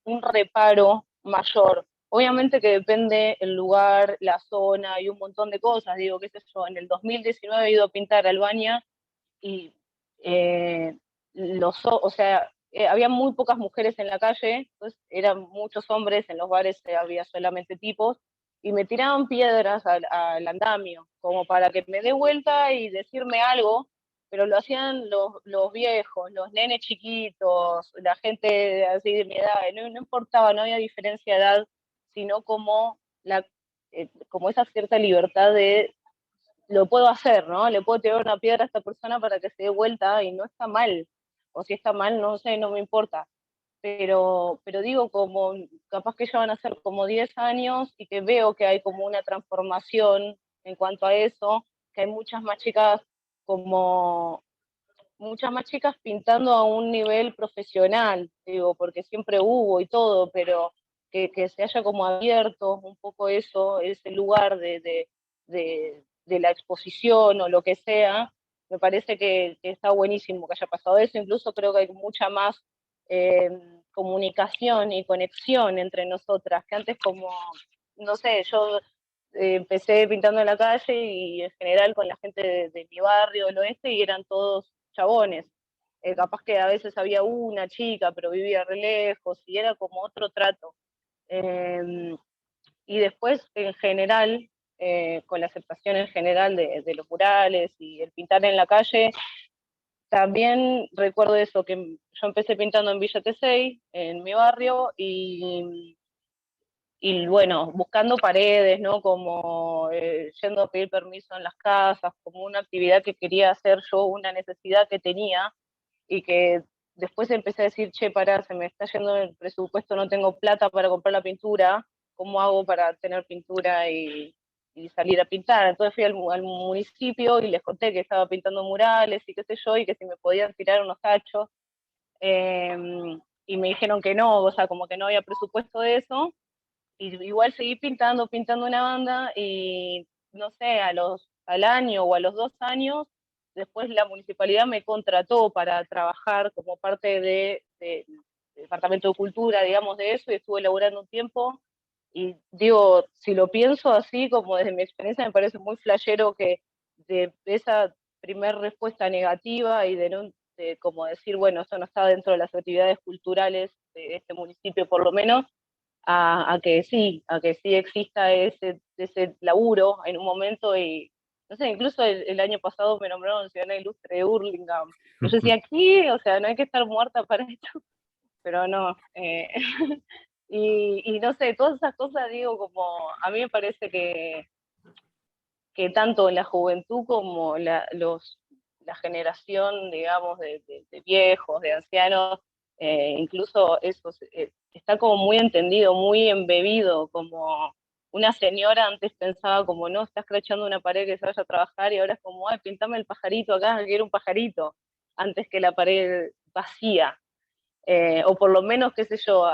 un reparo mayor. Obviamente que depende el lugar, la zona y un montón de cosas. Digo, qué sé yo, en el 2019 he ido a pintar a Albania y o sea, había muy pocas mujeres en la calle, entonces eran muchos hombres, en los bares había solamente tipos, y me tiraban piedras al andamio, como para que me dé vuelta y decirme algo, pero lo hacían los viejos, los nenes chiquitos, la gente así de mi edad, no importaba, no había diferencia de edad, sino como, como esa cierta libertad de lo puedo hacer, ¿no? Le puedo tirar una piedra a esta persona para que se dé vuelta y no está mal. O si está mal, no sé, no me importa. Pero digo, como capaz que ya van a ser como 10 años y que veo que hay como una transformación en cuanto a eso, que hay muchas más chicas pintando a un nivel profesional, digo, porque siempre hubo y todo, pero que se haya como abierto un poco eso, ese lugar de la exposición o lo que sea, me parece que está buenísimo que haya pasado eso. Incluso creo que hay mucha más comunicación y conexión entre nosotras, que antes como, no sé, yo empecé pintando en la calle y en general con la gente de mi barrio del oeste y eran todos chabones. Capaz que a veces había una chica, pero vivía re lejos y era como otro trato. Y después, en general, con la aceptación en general de los murales y el pintar en la calle, también recuerdo eso, que yo empecé pintando en Villa Tesey, en mi barrio, y bueno, buscando paredes, ¿no? Como yendo a pedir permiso en las casas, como una actividad que quería hacer yo, una necesidad que tenía, y que después empecé a decir, che, pará, se me está yendo el presupuesto, no tengo plata para comprar la pintura, ¿cómo hago para tener pintura y salir a pintar? Entonces fui al municipio y les conté que estaba pintando murales y qué sé yo, y que si me podían tirar unos tachos, eh, y me dijeron que no, o sea, como que no había presupuesto de eso, y igual seguí pintando una banda, y no sé, al año o a los 2 años, después la municipalidad me contrató para trabajar como parte del Departamento de Cultura, digamos, de eso, y estuve laburando un tiempo, y digo, si lo pienso así, como desde mi experiencia, me parece muy flashero que de esa primer respuesta negativa y de, no, de como decir, bueno, esto no está dentro de las actividades culturales de este municipio por lo menos, a que sí exista ese laburo en un momento. Y no sé, incluso el año pasado me nombraron ciudadana ilustre de Hurlingham. Y yo decía, ¿qué? O sea, no hay que estar muerta para esto, pero no. Y no sé, todas esas cosas, digo, como a mí me parece que tanto en la juventud como la generación, digamos, de viejos, de ancianos, incluso eso está como muy entendido, muy embebido, como una señora antes pensaba como, no, está escrachando una pared que se vaya a trabajar, y ahora es como, ay, pintame el pajarito acá, quiero un pajarito, antes que la pared vacía. O por lo menos, qué sé yo,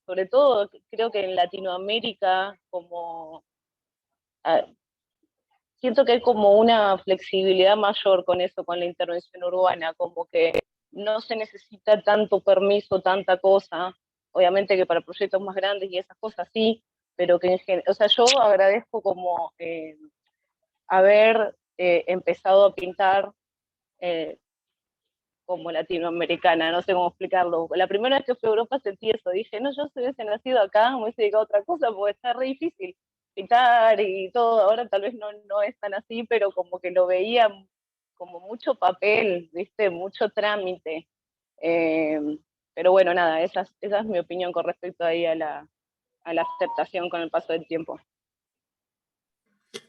sobre todo creo que en Latinoamérica, como siento que hay como una flexibilidad mayor con eso, con la intervención urbana, como que no se necesita tanto permiso, tanta cosa, obviamente que para proyectos más grandes y esas cosas sí, pero que en general, o sea, yo agradezco como haber empezado a pintar como latinoamericana, no sé cómo explicarlo. La primera vez que fui a Europa sentí eso, dije, no, yo si hubiese nacido acá, me hubiese dedicado a otra cosa, porque está re difícil pintar y todo. Ahora tal vez no es tan así, pero como que lo veía como mucho papel, ¿viste? Mucho trámite. Eh, pero bueno, nada, esa es mi opinión con respecto ahí a la aceptación con el paso del tiempo.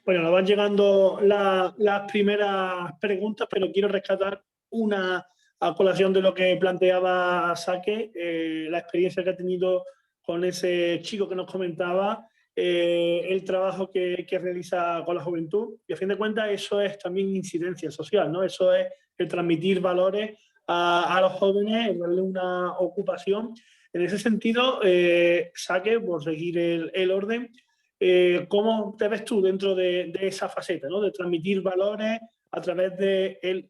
Bueno, nos van llegando las primeras preguntas, pero quiero rescatar una a colación de lo que planteaba Saque, la experiencia que ha tenido con ese chico que nos comentaba, el trabajo que realiza con la juventud. Y a fin de cuentas eso es también incidencia social, ¿no? Eso es el transmitir valores a los jóvenes, darle una ocupación. En ese sentido, Saque, por seguir el orden, ¿cómo te ves tú dentro de esa faceta, ¿no? De transmitir valores a través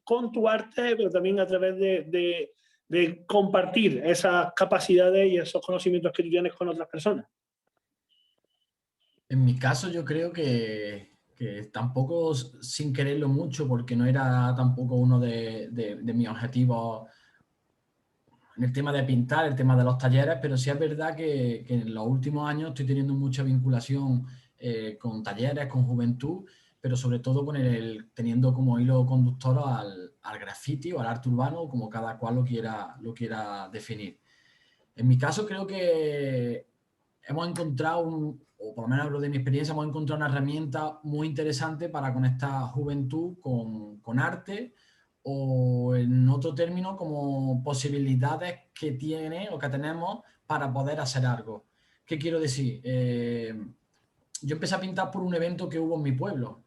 con tu arte, pero también a través de compartir esas capacidades y esos conocimientos que tú tienes con otras personas?
En mi caso yo creo que tampoco sin quererlo mucho, porque no era tampoco uno de mis objetivos en el tema de pintar, el tema de los talleres, pero sí es verdad que en los últimos años estoy teniendo mucha vinculación con talleres, con juventud, pero sobre todo teniendo como hilo conductor al graffiti o al arte urbano, como cada cual lo quiera definir. En mi caso creo que hemos encontrado, o por lo menos hablo de mi experiencia, hemos encontrado una herramienta muy interesante para conectar juventud con arte, o en otro término como posibilidades que tiene o que tenemos para poder hacer algo. ¿Qué quiero decir? Yo empecé a pintar por un evento que hubo en mi pueblo.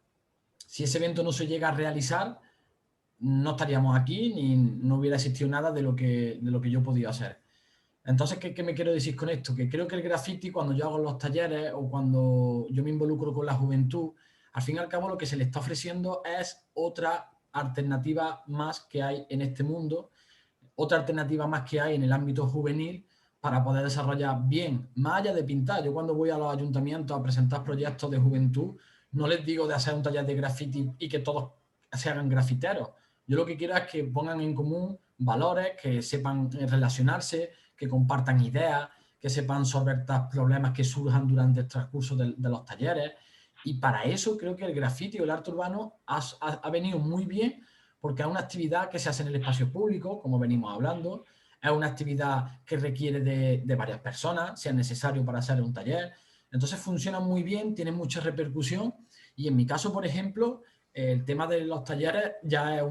Si ese evento no se llega a realizar, no estaríamos aquí ni no hubiera existido nada de lo que yo podía hacer. Entonces, ¿qué me quiero decir con esto? Que creo que el graffiti, cuando yo hago los talleres o cuando yo me involucro con la juventud, al fin y al cabo lo que se le está ofreciendo es otra alternativa más que hay en este mundo, otra alternativa más que hay en el ámbito juvenil para poder desarrollar bien, más allá de pintar. Yo cuando voy a los ayuntamientos a presentar proyectos de juventud, no les digo de hacer un taller de graffiti y que todos se hagan grafiteros. Yo lo que quiero es que pongan en común valores, que sepan relacionarse, que compartan ideas, que sepan solventar problemas que surjan durante el transcurso de los talleres. Y para eso creo que el graffiti o el arte urbano ha venido muy bien, porque es una actividad que se hace en el espacio público, como venimos hablando, es una actividad que requiere de varias personas, si es necesario para hacer un taller. Entonces funciona muy bien, tiene mucha repercusión, y en mi caso, por ejemplo, el tema de los talleres ya es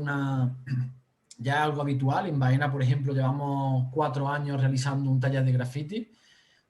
algo habitual. En Baena, por ejemplo, llevamos 4 años realizando un taller de graffiti.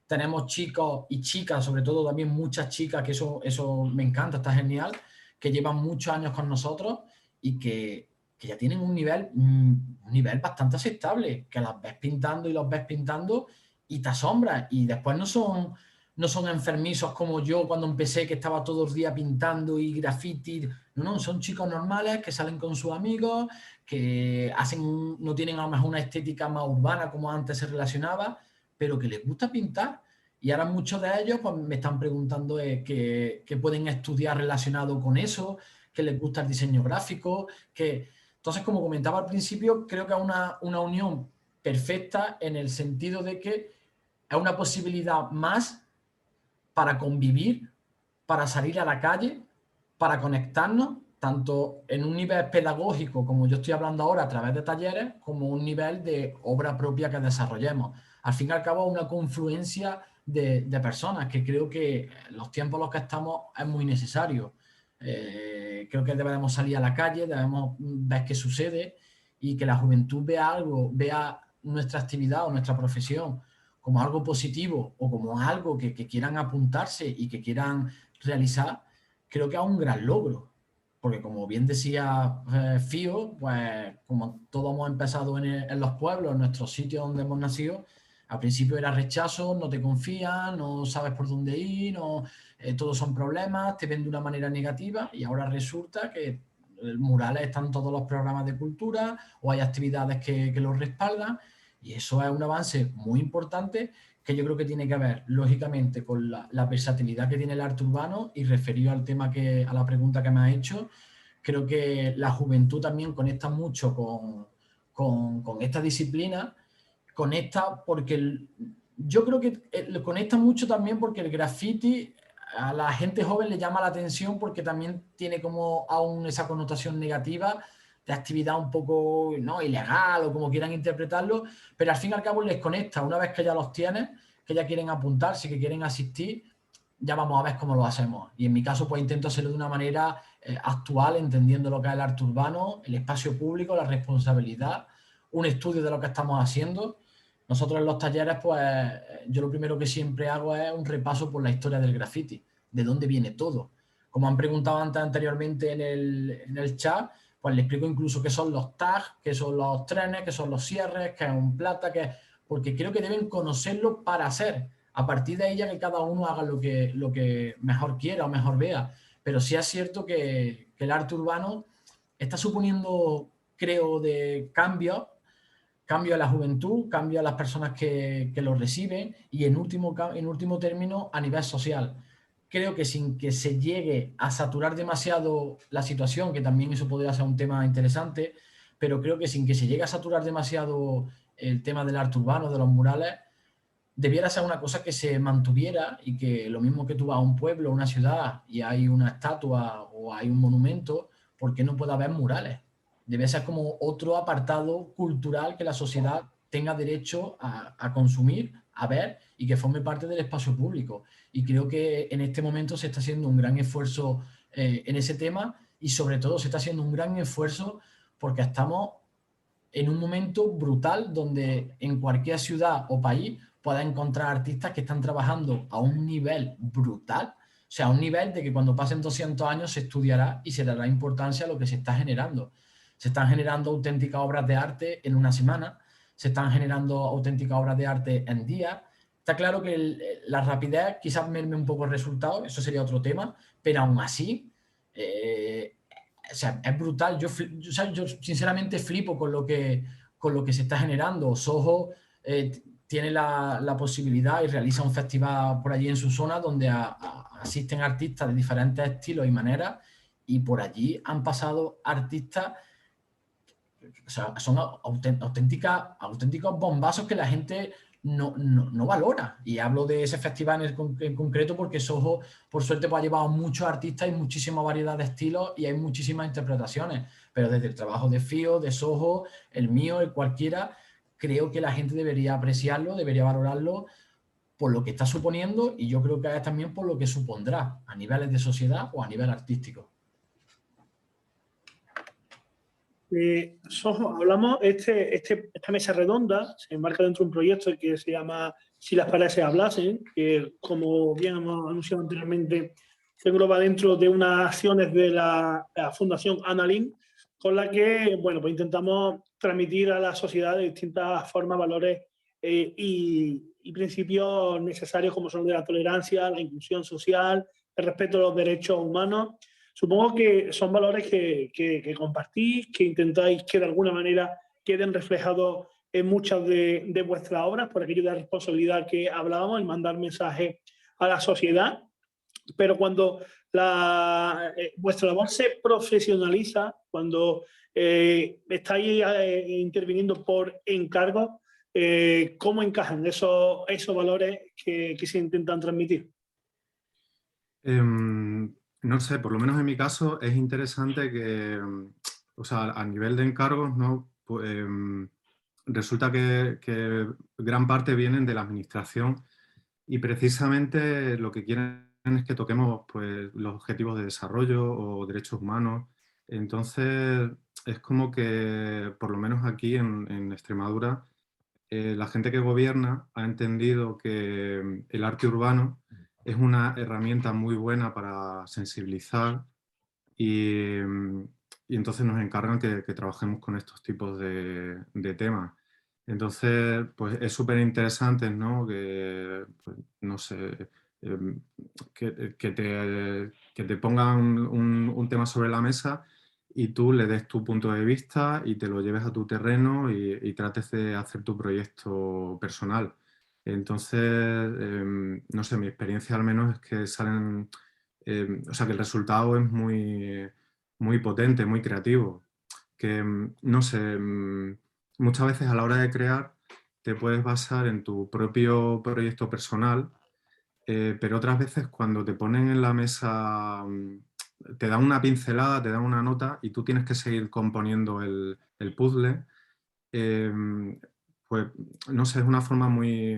Tenemos chicos y chicas, sobre todo también muchas chicas, que eso me encanta, está genial, que llevan muchos años con nosotros y que ya tienen un nivel bastante aceptable, que las ves pintando y los ves pintando y te asombras. Y después no son enfermizos como yo cuando empecé, que estaba todos los días pintando y graffiti. No, son chicos normales que salen con sus amigos, que no tienen a lo mejor una estética más urbana como antes se relacionaba, pero que les gusta pintar. Y ahora muchos de ellos pues, me están preguntando qué pueden estudiar relacionado con eso, que les gusta el diseño gráfico. Entonces, como comentaba al principio, creo que es una unión perfecta, en el sentido de que es una posibilidad más para convivir, para salir a la calle, para conectarnos, tanto en un nivel pedagógico, como yo estoy hablando ahora a través de talleres, como un nivel de obra propia que desarrollemos. Al fin y al cabo, una confluencia de personas, que creo que en los tiempos en los que estamos es muy necesario. Creo que debemos salir a la calle, debemos ver qué sucede, y que la juventud vea nuestra actividad o nuestra profesión como algo positivo, o como algo que quieran apuntarse y que quieran realizar. Creo que es un gran logro, porque como bien decía Fío, pues como todos hemos empezado en los pueblos, en nuestros sitios donde hemos nacido, al principio era rechazo, no te confían, no sabes por dónde ir, todos son problemas, te ven de una manera negativa, y ahora resulta que murales están en todos los programas de cultura, o hay actividades que los respaldan, y eso es un avance muy importante, que yo creo que tiene que ver, lógicamente, con la versatilidad que tiene el arte urbano. Y referido al tema a la pregunta que me has hecho, creo que la juventud también conecta mucho con esta disciplina. Conecta porque yo creo que conecta mucho también porque el graffiti a la gente joven le llama la atención, porque también tiene como aún esa connotación negativa de actividad un poco no ilegal, o como quieran interpretarlo, pero al fin y al cabo les conecta. Una vez que ya los tienen, que ya quieren apuntarse, que quieren asistir, ya vamos a ver cómo lo hacemos. Y en mi caso pues intento hacerlo de una manera actual, entendiendo lo que es el arte urbano, el espacio público, la responsabilidad, un estudio de lo que estamos haciendo. Nosotros en los talleres, pues yo lo primero que siempre hago es un repaso por la historia del graffiti, de dónde viene todo. Como han preguntado anteriormente en el chat, pues les explico incluso qué son los tags, qué son los trenes, qué son los cierres, qué es un plata, porque creo que deben conocerlo para hacer. A partir de ella que cada uno haga lo que mejor quiera o mejor vea. Pero sí es cierto que el arte urbano está suponiendo, creo, de cambio a la juventud, cambio a las personas que lo reciben y en último término a nivel social. Creo que sin que se llegue a saturar demasiado la situación, que también eso podría ser un tema interesante, pero creo que sin que se llegue a saturar demasiado el tema del arte urbano, de los murales, debiera ser una cosa que se mantuviera y que lo mismo que tú vas a un pueblo, a una ciudad y hay una estatua o hay un monumento, ¿por qué no puede haber murales? Debe ser como otro apartado cultural que la sociedad tenga derecho a consumir, a ver y que forme parte del espacio público. Y creo que en este momento se está haciendo un gran esfuerzo en ese tema y sobre todo se está haciendo un gran esfuerzo porque estamos en un momento brutal donde en cualquier ciudad o país puedas encontrar artistas que están trabajando a un nivel brutal, o sea, a un nivel de que cuando pasen 200 años se estudiará y se dará importancia a lo que se está generando. Se están generando auténticas obras de arte en una semana, se están generando auténticas obras de arte en días. Está claro que la rapidez quizás merme un poco el resultado, eso sería otro tema, pero aún así, o sea, es brutal. Yo sinceramente flipo con lo que se está generando. Soho tiene la posibilidad y realiza un festival por allí en su zona donde asisten artistas de diferentes estilos y maneras y por allí han pasado artistas, o sea, son auténticos bombazos que la gente no valora. Y hablo de ese festival en concreto porque Soho, por suerte, pues, ha llevado muchos artistas y muchísima variedad de estilos y hay muchísimas interpretaciones. Pero desde el trabajo de Fío, de Soho, el mío, el cualquiera, creo que la gente debería apreciarlo, debería valorarlo por lo que está suponiendo y yo creo que también por lo que supondrá a niveles de sociedad o a nivel artístico.
Hablamos, esta mesa redonda se enmarca dentro de un proyecto que se llama Si las paredes hablasen, que como bien hemos anunciado anteriormente, se engloba dentro de unas acciones de la Fundación Annalyn, con la que bueno, pues intentamos transmitir a la sociedad de distintas formas, valores y principios necesarios como son de la tolerancia, la inclusión social, el respeto a los derechos humanos. Supongo que son valores que compartís, que intentáis que de alguna manera queden reflejados en muchas de vuestras obras, por aquello de la responsabilidad que hablábamos, el mandar mensajes a la sociedad. Pero cuando vuestra labor se profesionaliza, cuando estáis interviniendo por encargo, ¿cómo encajan esos valores que se intentan transmitir?
No sé, por lo menos en mi caso es interesante que, o sea, a nivel de encargos, ¿no? Pues, resulta que gran parte vienen de la administración y precisamente lo que quieren es que toquemos pues, los objetivos de desarrollo o derechos humanos. Entonces, es como que, por lo menos aquí en Extremadura, la gente que gobierna ha entendido que el arte urbano es una herramienta muy buena para sensibilizar y entonces nos encargan que trabajemos con estos tipos de temas. Entonces, pues es súper interesante, ¿no? Que, pues, no sé, que te pongan un tema sobre la mesa y tú le des tu punto de vista y te lo lleves a tu terreno y trates de hacer tu proyecto personal. Entonces, no sé, mi experiencia al menos es que salen, o sea, que el resultado es muy potente, muy creativo. Que, no sé, muchas veces a la hora de crear te puedes basar en tu propio proyecto personal, pero otras veces cuando te ponen en la mesa, te dan una pincelada, te dan una nota y tú tienes que seguir componiendo el puzzle. Pues no sé, es una forma muy...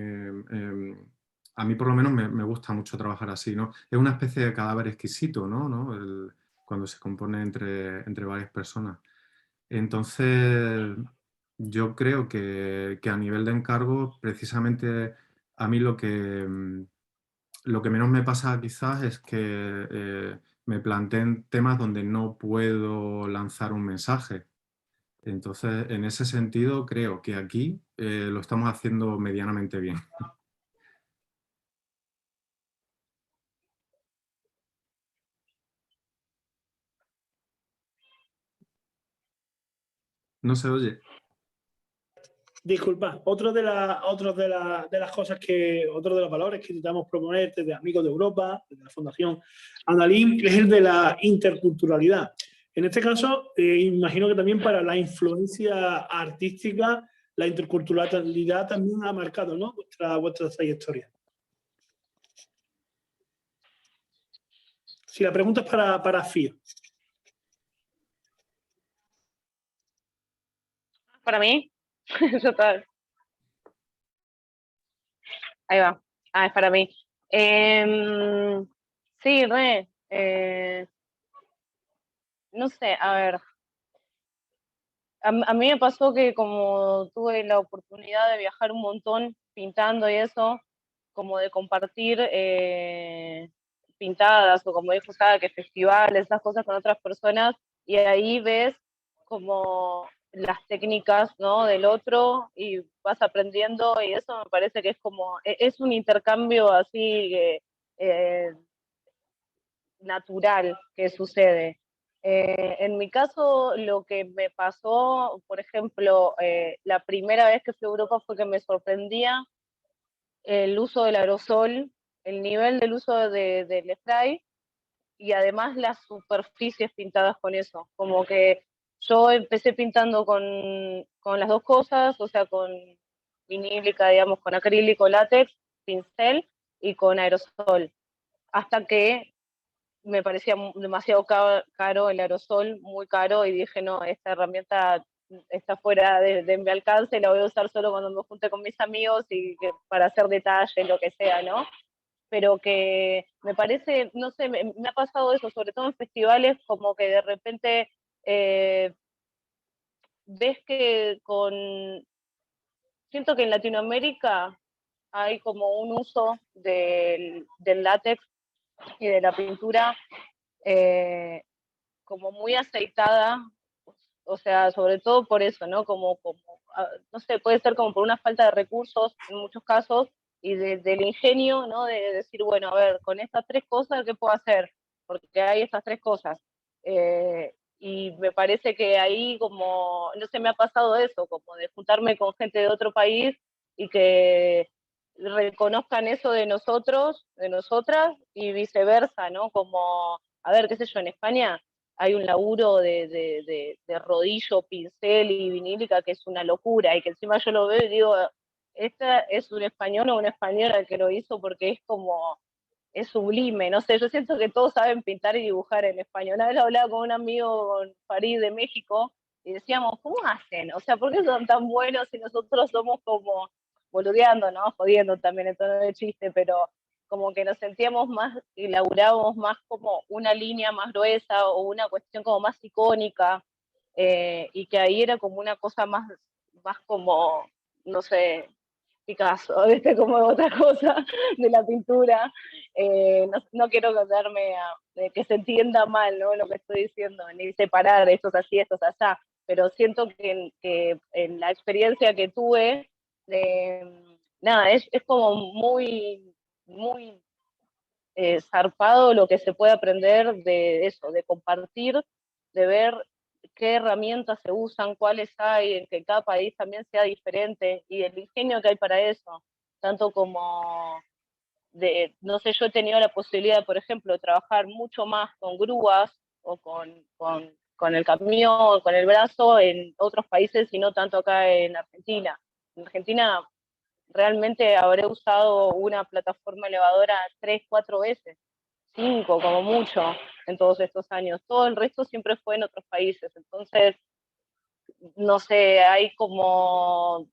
a mí por lo menos me gusta mucho trabajar así, ¿no? Es una especie de cadáver exquisito, ¿no? Cuando se compone entre varias personas. Entonces, yo creo que a nivel de encargo, precisamente a mí lo que menos me pasa quizás es que me planteen temas donde no puedo lanzar un mensaje. Entonces, en ese sentido, creo que aquí lo estamos haciendo medianamente bien. No se oye.
Disculpa, de las cosas otro de los valores que intentamos proponer desde Amigos de Europa, desde la Fundación Analim, es el de la interculturalidad. En este caso, imagino que también para la influencia artística, la interculturalidad también ha marcado, ¿no?, vuestra trayectoria. Si la pregunta es para Fío.
¿Para mí? Total. Ahí va. Ah, es para mí. Sí, no sé, a ver. A mí me pasó que como tuve la oportunidad de viajar un montón pintando y eso, como de compartir pintadas o como dijo Sara, que festivales, esas cosas con otras personas, y ahí ves como las técnicas, ¿no?, del otro y vas aprendiendo y eso me parece que es como, es un intercambio así natural que sucede. En mi caso, lo que me pasó, por ejemplo, la primera vez que fui a Europa fue que me sorprendía el uso del aerosol, el nivel del uso del spray y además las superficies pintadas con eso. Como que yo empecé pintando con las dos cosas, o sea, con vinílica, digamos, con acrílico, látex, pincel y con aerosol. Hasta que me parecía demasiado caro el aerosol, muy caro, y dije, no, esta herramienta está fuera de mi alcance, la voy a usar solo cuando me junte con mis amigos y para hacer detalles, lo que sea, ¿no? Pero que me parece, no sé, me ha pasado eso, sobre todo en festivales, como que de repente ves que siento que en Latinoamérica hay como un uso del látex y de la pintura como muy aceitada, o sea, sobre todo por eso, ¿no? No sé, puede ser como por una falta de recursos en muchos casos y del ingenio, ¿no? De decir, bueno, a ver, con estas tres cosas, ¿qué puedo hacer? Porque hay estas tres cosas. Y me parece que ahí como, no sé, me ha pasado eso, como de juntarme con gente de otro país y que reconozcan eso de nosotros, de nosotras, y viceversa, ¿no? Como, a ver, qué sé yo, en España hay un laburo de rodillo, pincel y vinílica que es una locura, y que encima yo lo veo y digo, esta es un español o una española que lo hizo porque es como, es sublime, no sé, yo siento que todos saben pintar y dibujar en español. Una vez lo hablaba con un amigo, con Farid de México, y decíamos, ¿cómo hacen? O sea, ¿por qué son tan buenos si nosotros somos como boludeando, ¿no? Jodiendo también en tono de chiste, pero como que nos sentíamos más, y laburábamos más como una línea más gruesa o una cuestión como más icónica, y que ahí era como una cosa más como, no sé, Picasso, ¿viste? Como otra cosa de la pintura. No quiero contarme de que se entienda mal, ¿no?, lo que estoy diciendo, ni separar estos así, estos allá, pero siento que en la experiencia que tuve, nada, es como muy zarpado lo que se puede aprender de eso, de compartir, de ver qué herramientas se usan, cuáles hay, en que cada país también sea diferente y el ingenio que hay para eso, tanto como no sé, yo he tenido la posibilidad, por ejemplo, de trabajar mucho más con grúas o con el camión, con el brazo en otros países y no tanto acá en Argentina. En Argentina realmente habré usado una plataforma elevadora 3, 4 veces, 5 como mucho en todos estos años. Todo el resto siempre fue en otros países. Entonces, no sé, hay como...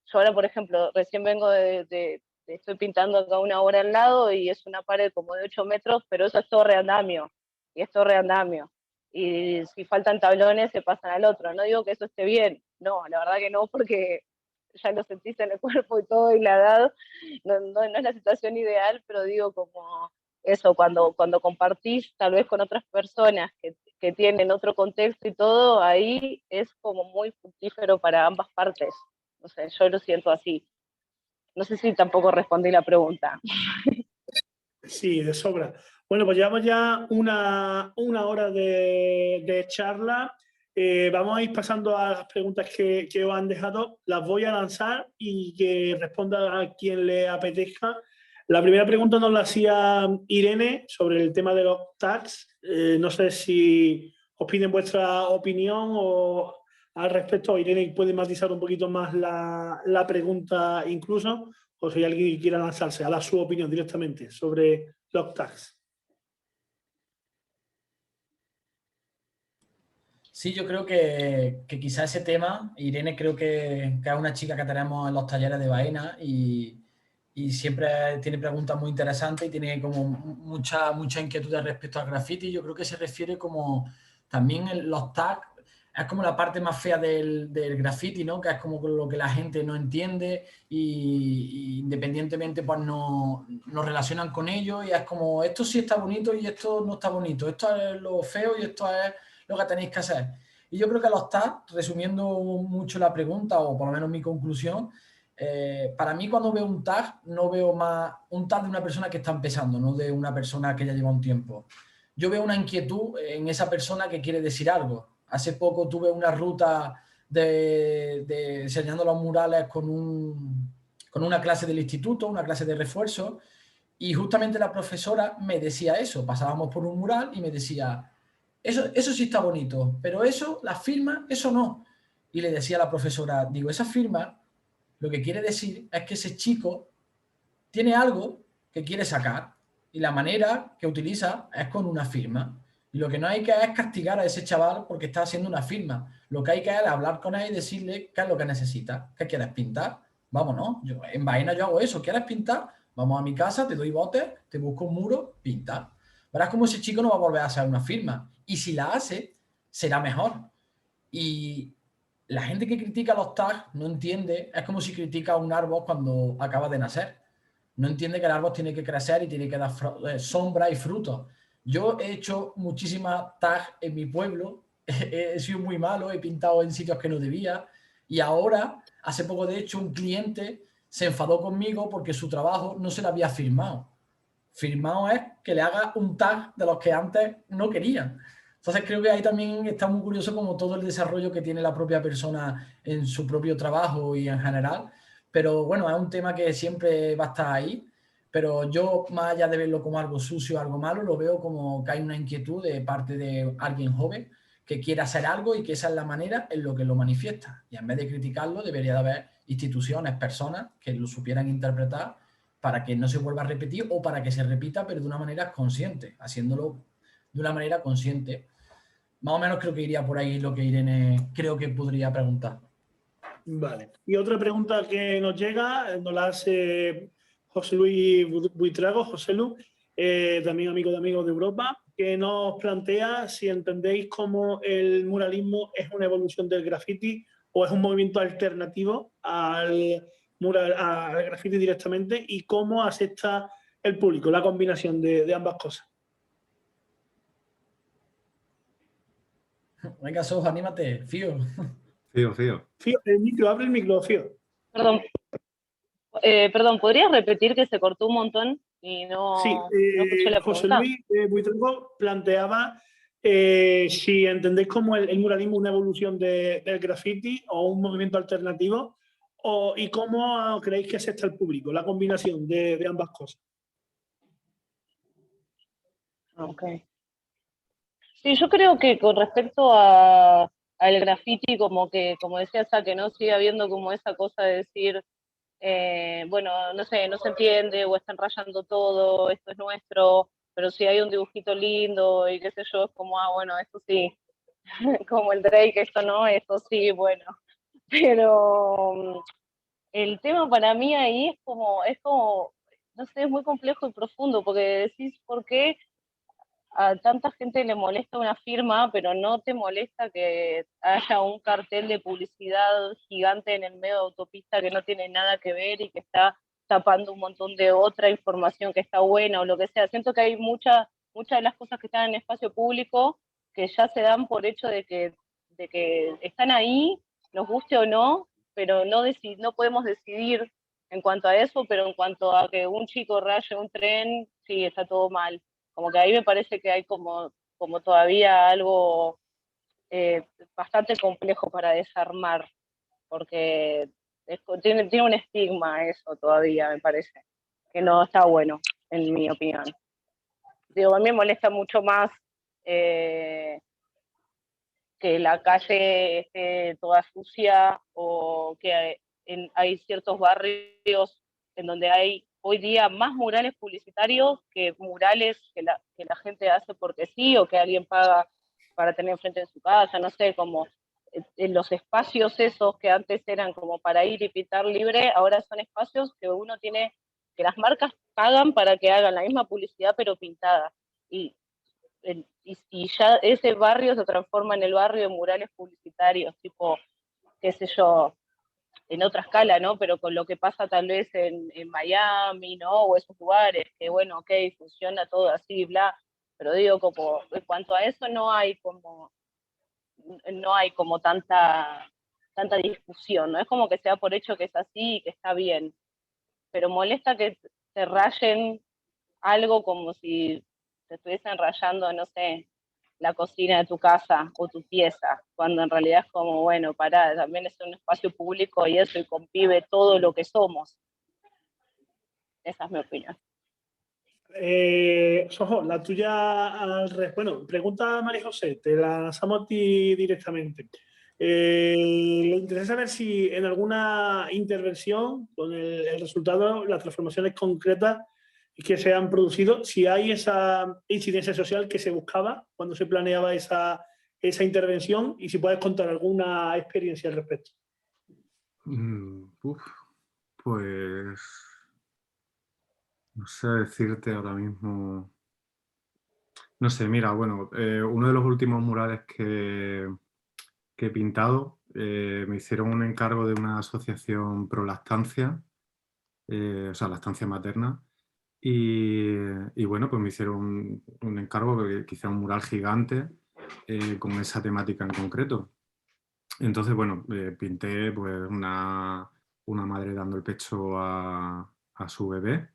Yo ahora, por ejemplo, recién vengo estoy pintando acá una obra al lado y es una pared como de 8 metros, pero eso es torre andamio, y es torre andamio. Y si faltan tablones, se pasan al otro. No digo que eso esté bien, no, la verdad que no, porque ya lo sentís en el cuerpo y todo, y la edad no es la situación ideal, pero digo como eso, cuando compartís tal vez con otras personas que tienen otro contexto y todo, ahí es como muy fructífero para ambas partes. No sé, yo lo siento así. No sé si tampoco respondí la pregunta.
Sí, de sobra. Bueno, pues llevamos ya una hora de charla. Vamos a ir pasando a las preguntas que os han dejado. Las voy a lanzar y que responda a quien le apetezca. La primera pregunta nos la hacía Irene sobre el tema de los tags. No sé si os piden vuestra opinión o al respecto. Irene puede matizar un poquito más la pregunta incluso, o si alguien quiera lanzarse a dar su opinión directamente sobre los tags.
Sí, yo creo que quizá ese tema, Irene creo que es una chica que tenemos en los talleres de Baena y siempre tiene preguntas muy interesantes y tiene como mucha inquietud respecto al graffiti. Yo creo que se refiere como también los tags, es como la parte más fea del graffiti, ¿no? Que es como lo que la gente no entiende y independientemente pues no nos relacionan con ello y es como esto sí está bonito y esto no está bonito, esto es lo feo y esto es lo que tenéis que hacer. Y yo creo que los tags, resumiendo mucho la pregunta o por lo menos mi conclusión, para mí cuando veo un tag, no veo más un tag de una persona que está empezando, no de una persona que ya lleva un tiempo. Yo veo una inquietud en esa persona que quiere decir algo. Hace poco tuve una ruta enseñando los murales con una clase del instituto, una clase de refuerzo, y justamente la profesora me decía eso. Pasábamos por un mural y me decía, eso sí está bonito, pero eso, la firma, eso no. Y le decía a la profesora, digo, esa firma lo que quiere decir es que ese chico tiene algo que quiere sacar y la manera que utiliza es con una firma. Y lo que no hay que es castigar a ese chaval porque está haciendo una firma. Lo que hay que es hablar con él y decirle qué es lo que necesita. ¿Qué quieres pintar? Vámonos. En Baena yo hago eso. ¿Quieres pintar? Vamos a mi casa, te doy botes, te busco un muro, pinta. Verás como ese chico no va a volver a hacer una firma. Y si la hace, será mejor. Y la gente que critica los tags no entiende, es como si critica a un árbol cuando acaba de nacer. No entiende que el árbol tiene que crecer y tiene que dar sombra y frutos. Yo he hecho muchísimas tags en mi pueblo, he sido muy malo, he pintado en sitios que no debía y ahora, hace poco de hecho, un cliente se enfadó conmigo porque su trabajo no se le había firmado. Firmado es que le haga un tag de los que antes no querían. Entonces creo que ahí también está muy curioso como todo el desarrollo que tiene la propia persona en su propio trabajo y en general. Pero bueno, es un tema que siempre va a estar ahí. Pero yo, más allá de verlo como algo sucio, algo malo, lo veo como que hay una inquietud de parte de alguien joven que quiere hacer algo y que esa es la manera en lo que lo manifiesta. Y en vez de criticarlo, debería de haber instituciones, personas que lo supieran interpretar para que no se vuelva a repetir o para que se repita, pero de una manera consciente, haciéndolo de una manera consciente. Más o menos creo que iría por ahí lo que Irene creo que podría preguntar.
Vale. Y otra pregunta que nos llega, nos la hace José Luis Buitrago, José Lu, también amigo de Amigos de Europa, que nos plantea si entendéis cómo el muralismo es una evolución del graffiti o es un movimiento alternativo al graffiti directamente y cómo acepta el público la combinación de ambas cosas.
Venga, Sos, anímate, Fío.
Fío.
Fío, abre el micro, Fío.
Perdón, ¿podrías repetir que se cortó un montón y
Sí,
no escuché la
José
pregunta?
Luis Buitrago planteaba si entendéis como el muralismo una evolución del graffiti o un movimiento alternativo y cómo creéis que acepta el público, la combinación de ambas cosas.
Ok. Sí, yo creo que con respecto al graffiti, como decía Sa, no sigue habiendo como esa cosa de decir, bueno, no sé, no se entiende o están rayando todo, esto es nuestro, pero si hay un dibujito lindo y qué sé yo, es como, bueno, esto sí, como el Drake, esto no, esto sí, bueno. Pero el tema para mí ahí es como, no sé, es muy complejo y profundo, porque decís, ¿por qué a tanta gente le molesta una firma, pero no te molesta que haya un cartel de publicidad gigante en el medio de autopista que no tiene nada que ver y que está tapando un montón de otra información que está buena o lo que sea? Siento que hay muchas de las cosas que están en espacio público que ya se dan por hecho de que están ahí, nos guste o no, pero no podemos decidir en cuanto a eso, pero en cuanto a que un chico raye un tren, sí, está todo mal. Como que ahí me parece que hay como todavía algo bastante complejo para desarmar, porque tiene un estigma eso todavía, me parece, que no está bueno, en mi opinión. Digo, a mí me molesta mucho más que la calle esté toda sucia o que hay ciertos barrios en donde hay hoy día más murales publicitarios que murales que la gente hace porque sí o que alguien paga para tener enfrente de su casa, no sé, como en los espacios esos que antes eran como para ir y pintar libre, ahora son espacios que uno tiene, que las marcas pagan para que hagan la misma publicidad pero pintada. Y ya ese barrio se transforma en el barrio de murales publicitarios, tipo, qué sé yo, en otra escala, ¿no? Pero con lo que pasa tal vez en Miami, ¿no? O esos lugares, que bueno, ok, funciona todo así, bla, pero digo, como, en cuanto a eso no hay como tanta discusión, no es como que sea por hecho que es así y que está bien, pero molesta que te rayen algo como si te estuviesen rayando, no sé, la cocina de tu casa o tu pieza, cuando en realidad es como, bueno, pará, también es un espacio público y eso, y convive todo lo que somos. Esa es mi opinión.
Sojo, la tuya bueno, pregunta a María José, te la lanzamos a ti directamente. Le interesa saber si en alguna intervención con el resultado, las transformaciones concretas que se han producido, si hay esa incidencia social que se buscaba cuando se planeaba esa intervención y si puedes contar alguna experiencia al respecto.
Pues no sé decirte ahora mismo. No sé, mira, bueno, uno de los últimos murales que he pintado, me hicieron un encargo de una asociación pro lactancia, o sea, lactancia materna, y bueno, pues me hicieron un encargo que hiciera un mural gigante con esa temática en concreto. Entonces, bueno, pinté pues una madre dando el pecho a su bebé.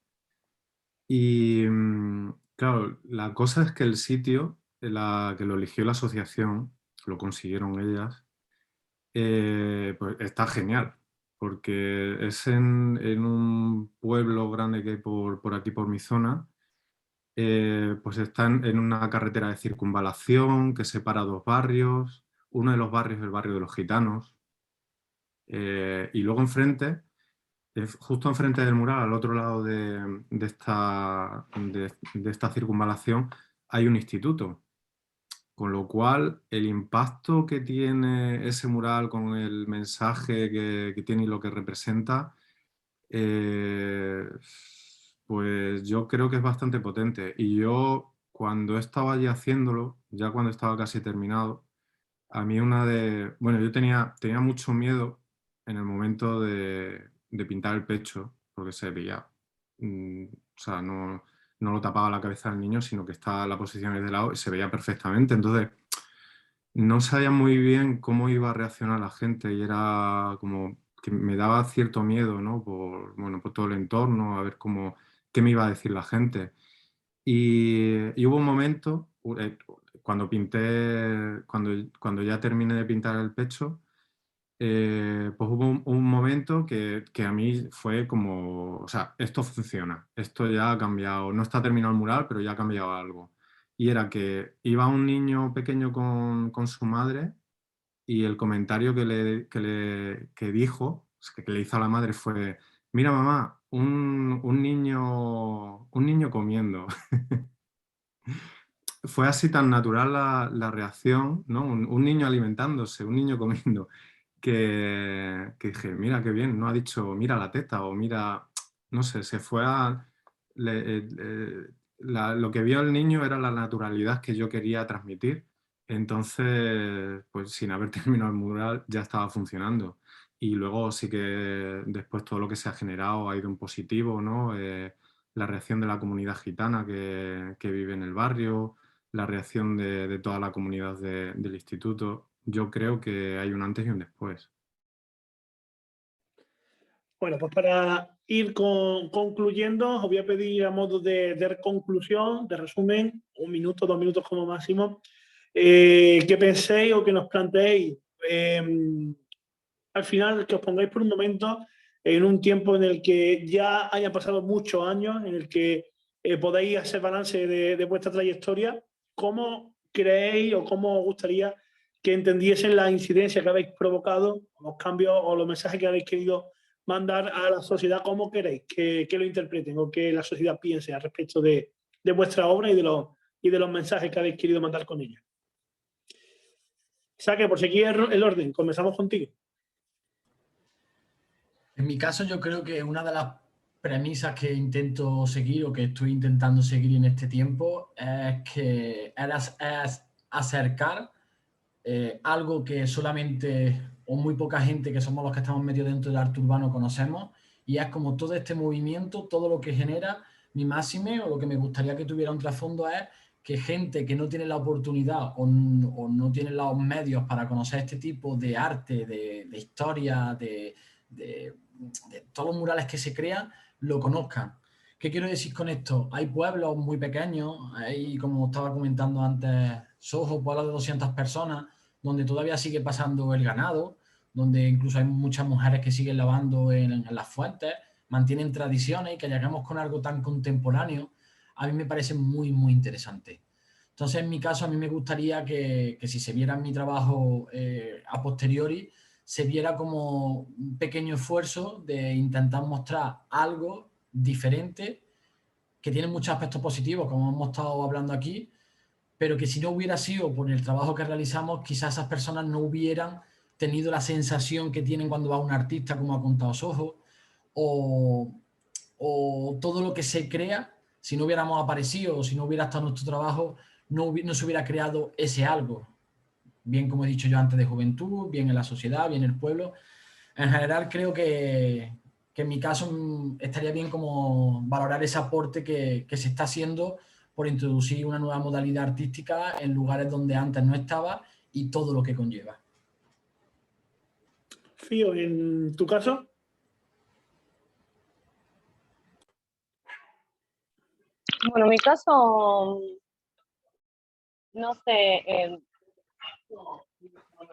Y claro, la cosa es que el sitio que lo eligió la asociación, lo consiguieron ellas, pues está genial, porque es en un pueblo grande que hay por aquí, por mi zona. Pues está en una carretera de circunvalación que separa dos barrios. Uno de los barrios es el barrio de los gitanos. Y luego enfrente, justo enfrente del mural, al otro lado de esta circunvalación, hay un instituto. Con lo cual, el impacto que tiene ese mural con el mensaje que tiene y lo que representa, pues yo creo que es bastante potente. Y yo, cuando estaba allí haciéndolo, ya cuando estaba casi terminado, a mí bueno, yo tenía mucho miedo en el momento de pintar el pecho, porque se veía, o sea, no lo tapaba la cabeza del niño, sino que estaba la posición de lado y se veía perfectamente. Entonces, no sabía muy bien cómo iba a reaccionar la gente y era como que me daba cierto miedo, ¿no? Bueno, por todo el entorno, a ver qué me iba a decir la gente. Y hubo un momento, cuando pinté, cuando ya terminé de pintar el pecho, pues hubo un momento que a mí fue como, o sea, esto funciona, esto ya ha cambiado, no está terminado el mural, pero ya ha cambiado algo. Y era que iba un niño pequeño con su madre y el comentario que dijo, que le hizo a la madre fue: mira mamá, un niño comiendo. Fue así tan natural la reacción, ¿no? Un niño alimentándose, un niño comiendo, que dije, mira qué bien, no ha dicho mira la teta o mira, no sé, se fue a... lo que vio el niño era la naturalidad que yo quería transmitir. Entonces, pues sin haber terminado el mural ya estaba funcionando. Y luego sí que después todo lo que se ha generado ha ido en positivo, ¿no? La reacción de la comunidad gitana que vive en el barrio, la reacción de toda la comunidad del instituto, yo creo que hay un antes y un después.
Bueno, pues para ir concluyendo, os voy a pedir a modo de conclusión, de resumen, 1 minuto, 2 minutos como máximo, que penséis o que nos planteéis al final, que os pongáis por un momento en un tiempo en el que ya hayan pasado muchos años, en el que podáis hacer balance de vuestra trayectoria. ¿Cómo creéis o cómo os gustaría que entendiesen la incidencia que habéis provocado, los cambios o los mensajes que habéis querido mandar a la sociedad? ¿Cómo queréis que lo interpreten o que la sociedad piense al respecto de vuestra obra y de los mensajes que habéis querido mandar con ella? Saque, por seguir el orden, comenzamos contigo.
En mi caso, yo creo que una de las premisas que intento seguir o que estoy intentando seguir en este tiempo es acercar algo que solamente o muy poca gente que somos los que estamos medio dentro del arte urbano conocemos, y es como todo este movimiento, todo lo que genera. Mi máxime o lo que me gustaría que tuviera un trasfondo es que gente que no tiene la oportunidad o no tiene los medios para conocer este tipo de arte, de historia, de todos los murales que se crean, lo conozcan. ¿Qué quiero decir con esto? Hay pueblos muy pequeños, hay, como estaba comentando antes, Soho, pueblos de 200 personas, donde todavía sigue pasando el ganado, donde incluso hay muchas mujeres que siguen lavando en las fuentes, mantienen tradiciones, y que lleguemos con algo tan contemporáneo, a mí me parece muy, muy interesante. Entonces, en mi caso, a mí me gustaría que si se viera mi trabajo a posteriori, se viera como un pequeño esfuerzo de intentar mostrar algo diferente, que tiene muchos aspectos positivos, como hemos estado hablando aquí, pero que si no hubiera sido por el trabajo que realizamos, quizás esas personas no hubieran tenido la sensación que tienen cuando va un artista, como ha contado Soho, o todo lo que se crea, si no hubiéramos aparecido o si no hubiera estado nuestro trabajo, no se hubiera creado ese algo. Bien, como he dicho yo antes, de juventud, bien en la sociedad, bien en el pueblo. En general, creo que en mi caso estaría bien como valorar ese aporte que se está haciendo por introducir una nueva modalidad artística en lugares donde antes no estaba, y todo lo que conlleva.
Fío, ¿en tu caso?
Bueno, en mi caso, no sé,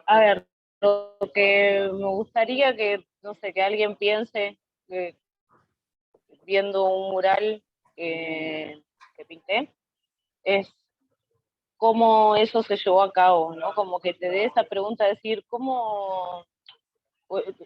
a ver, lo que me gustaría que, no sé, que alguien piense que viendo un mural que pinté, es cómo eso se llevó a cabo, ¿no? Como que te dé esa pregunta, decir, ¿cómo?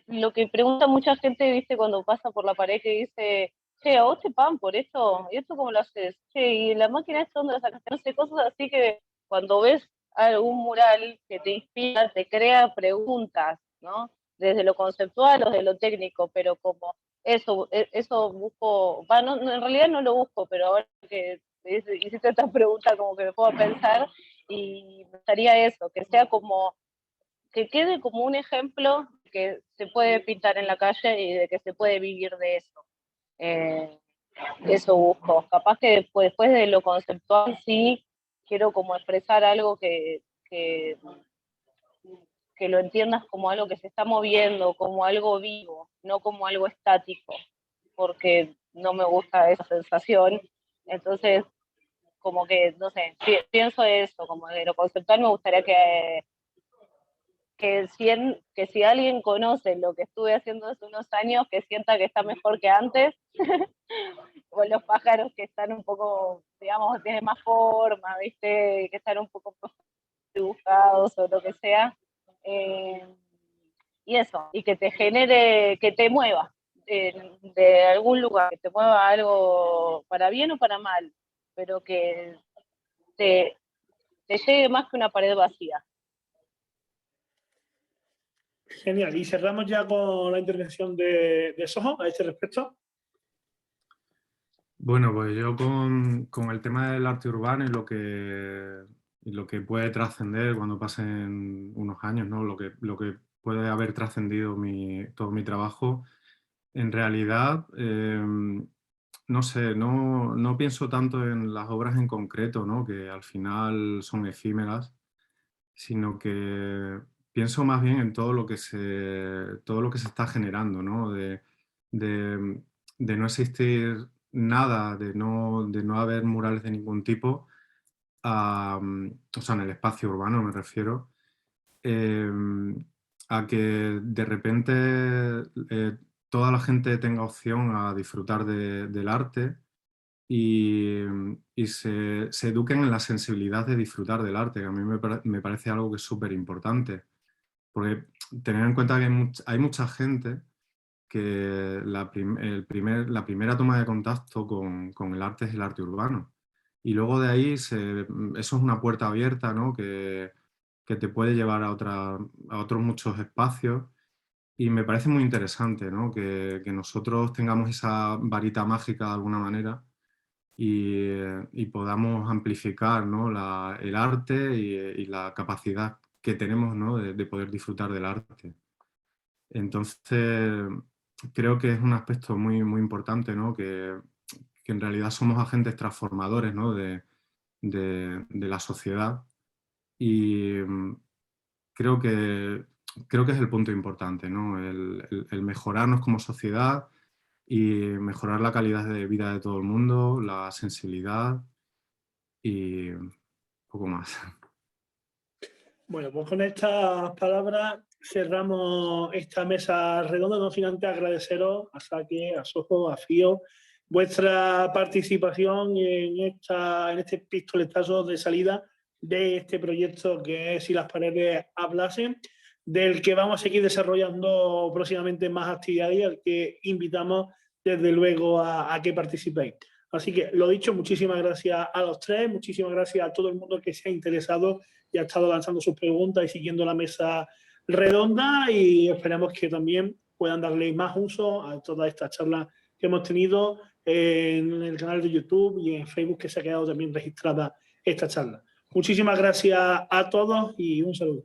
Lo que pregunta mucha gente, viste, cuando pasa por la pared, que dice, che, ¿a vos te pagan por esto? ¿Y esto cómo lo haces? Che, ¿y la máquina esta dónde la sacaste? No sé, cosas así que cuando ves algún mural que te inspira, te crea preguntas, ¿no? Desde lo conceptual o desde lo técnico, pero como eso busco, en realidad no lo busco, pero ahora que hiciste esta pregunta como que me puedo pensar, y me gustaría eso, que sea como, que quede como un ejemplo que se puede pintar en la calle y de que se puede vivir de eso. Eh, Eso busco. Capaz que después de lo conceptual sí quiero como expresar algo que lo entiendas como algo que se está moviendo, como algo vivo, no como algo estático, porque no me gusta esa sensación. Entonces, como que, no sé, pienso eso, como de lo conceptual me gustaría que si alguien conoce lo que estuve haciendo hace unos años, que sienta que está mejor que antes, o los pájaros que están un poco, digamos, tienen más forma, ¿viste? Que están un poco dibujados o lo que sea. Y eso, y que te genere, que te mueva de algún lugar, que te mueva algo para bien o para mal, pero que te llegue más que una pared vacía.
Genial. Y cerramos ya con la intervención de Soho a este respecto.
Bueno, pues yo con el tema del arte urbano y lo que puede trascender cuando pasen unos años, ¿no? Lo que puede haber trascendido todo mi trabajo, en realidad no sé, no pienso tanto en las obras en concreto, ¿no? Que al final son efímeras, sino que pienso más bien en todo lo que se está generando, ¿no? De, de no existir nada, de no haber murales de ningún tipo, o sea, en el espacio urbano me refiero, eh, a que de repente toda la gente tenga opción a disfrutar del arte y se eduquen en la sensibilidad de disfrutar del arte, que a mí me parece algo que es súper importante. Porque tener en cuenta que hay mucha gente que la primera toma de contacto con el arte es el arte urbano. Y luego de ahí eso es una puerta abierta, ¿no? Que te puede llevar a otros muchos espacios. Y me parece muy interesante, ¿no? Que nosotros tengamos esa varita mágica de alguna manera y podamos amplificar, ¿no? El arte y la capacidad que tenemos, ¿no? de poder disfrutar del arte. Entonces, creo que es un aspecto muy, muy importante, ¿no? Que en realidad somos agentes transformadores, ¿no? de la sociedad y creo que, creo que es el punto importante, ¿no? El mejorarnos como sociedad y mejorar la calidad de vida de todo el mundo, la sensibilidad y poco más.
Bueno, pues con estas palabras cerramos esta mesa redonda, no sin antes agradeceros a Saque, a Sojo, a Fío, vuestra participación en este pistoletazo de salida de este proyecto que es Si las paredes hablasen, del que vamos a seguir desarrollando próximamente más actividades y al que invitamos desde luego a que participéis. Así que, lo dicho, muchísimas gracias a los tres, muchísimas gracias a todo el mundo que se ha interesado y ha estado lanzando sus preguntas y siguiendo la mesa redonda, y esperamos que también puedan darle más uso a todas estas charlas que hemos tenido en el canal de YouTube y en Facebook, que se ha quedado también registrada esta charla. Muchísimas gracias a todos y un saludo.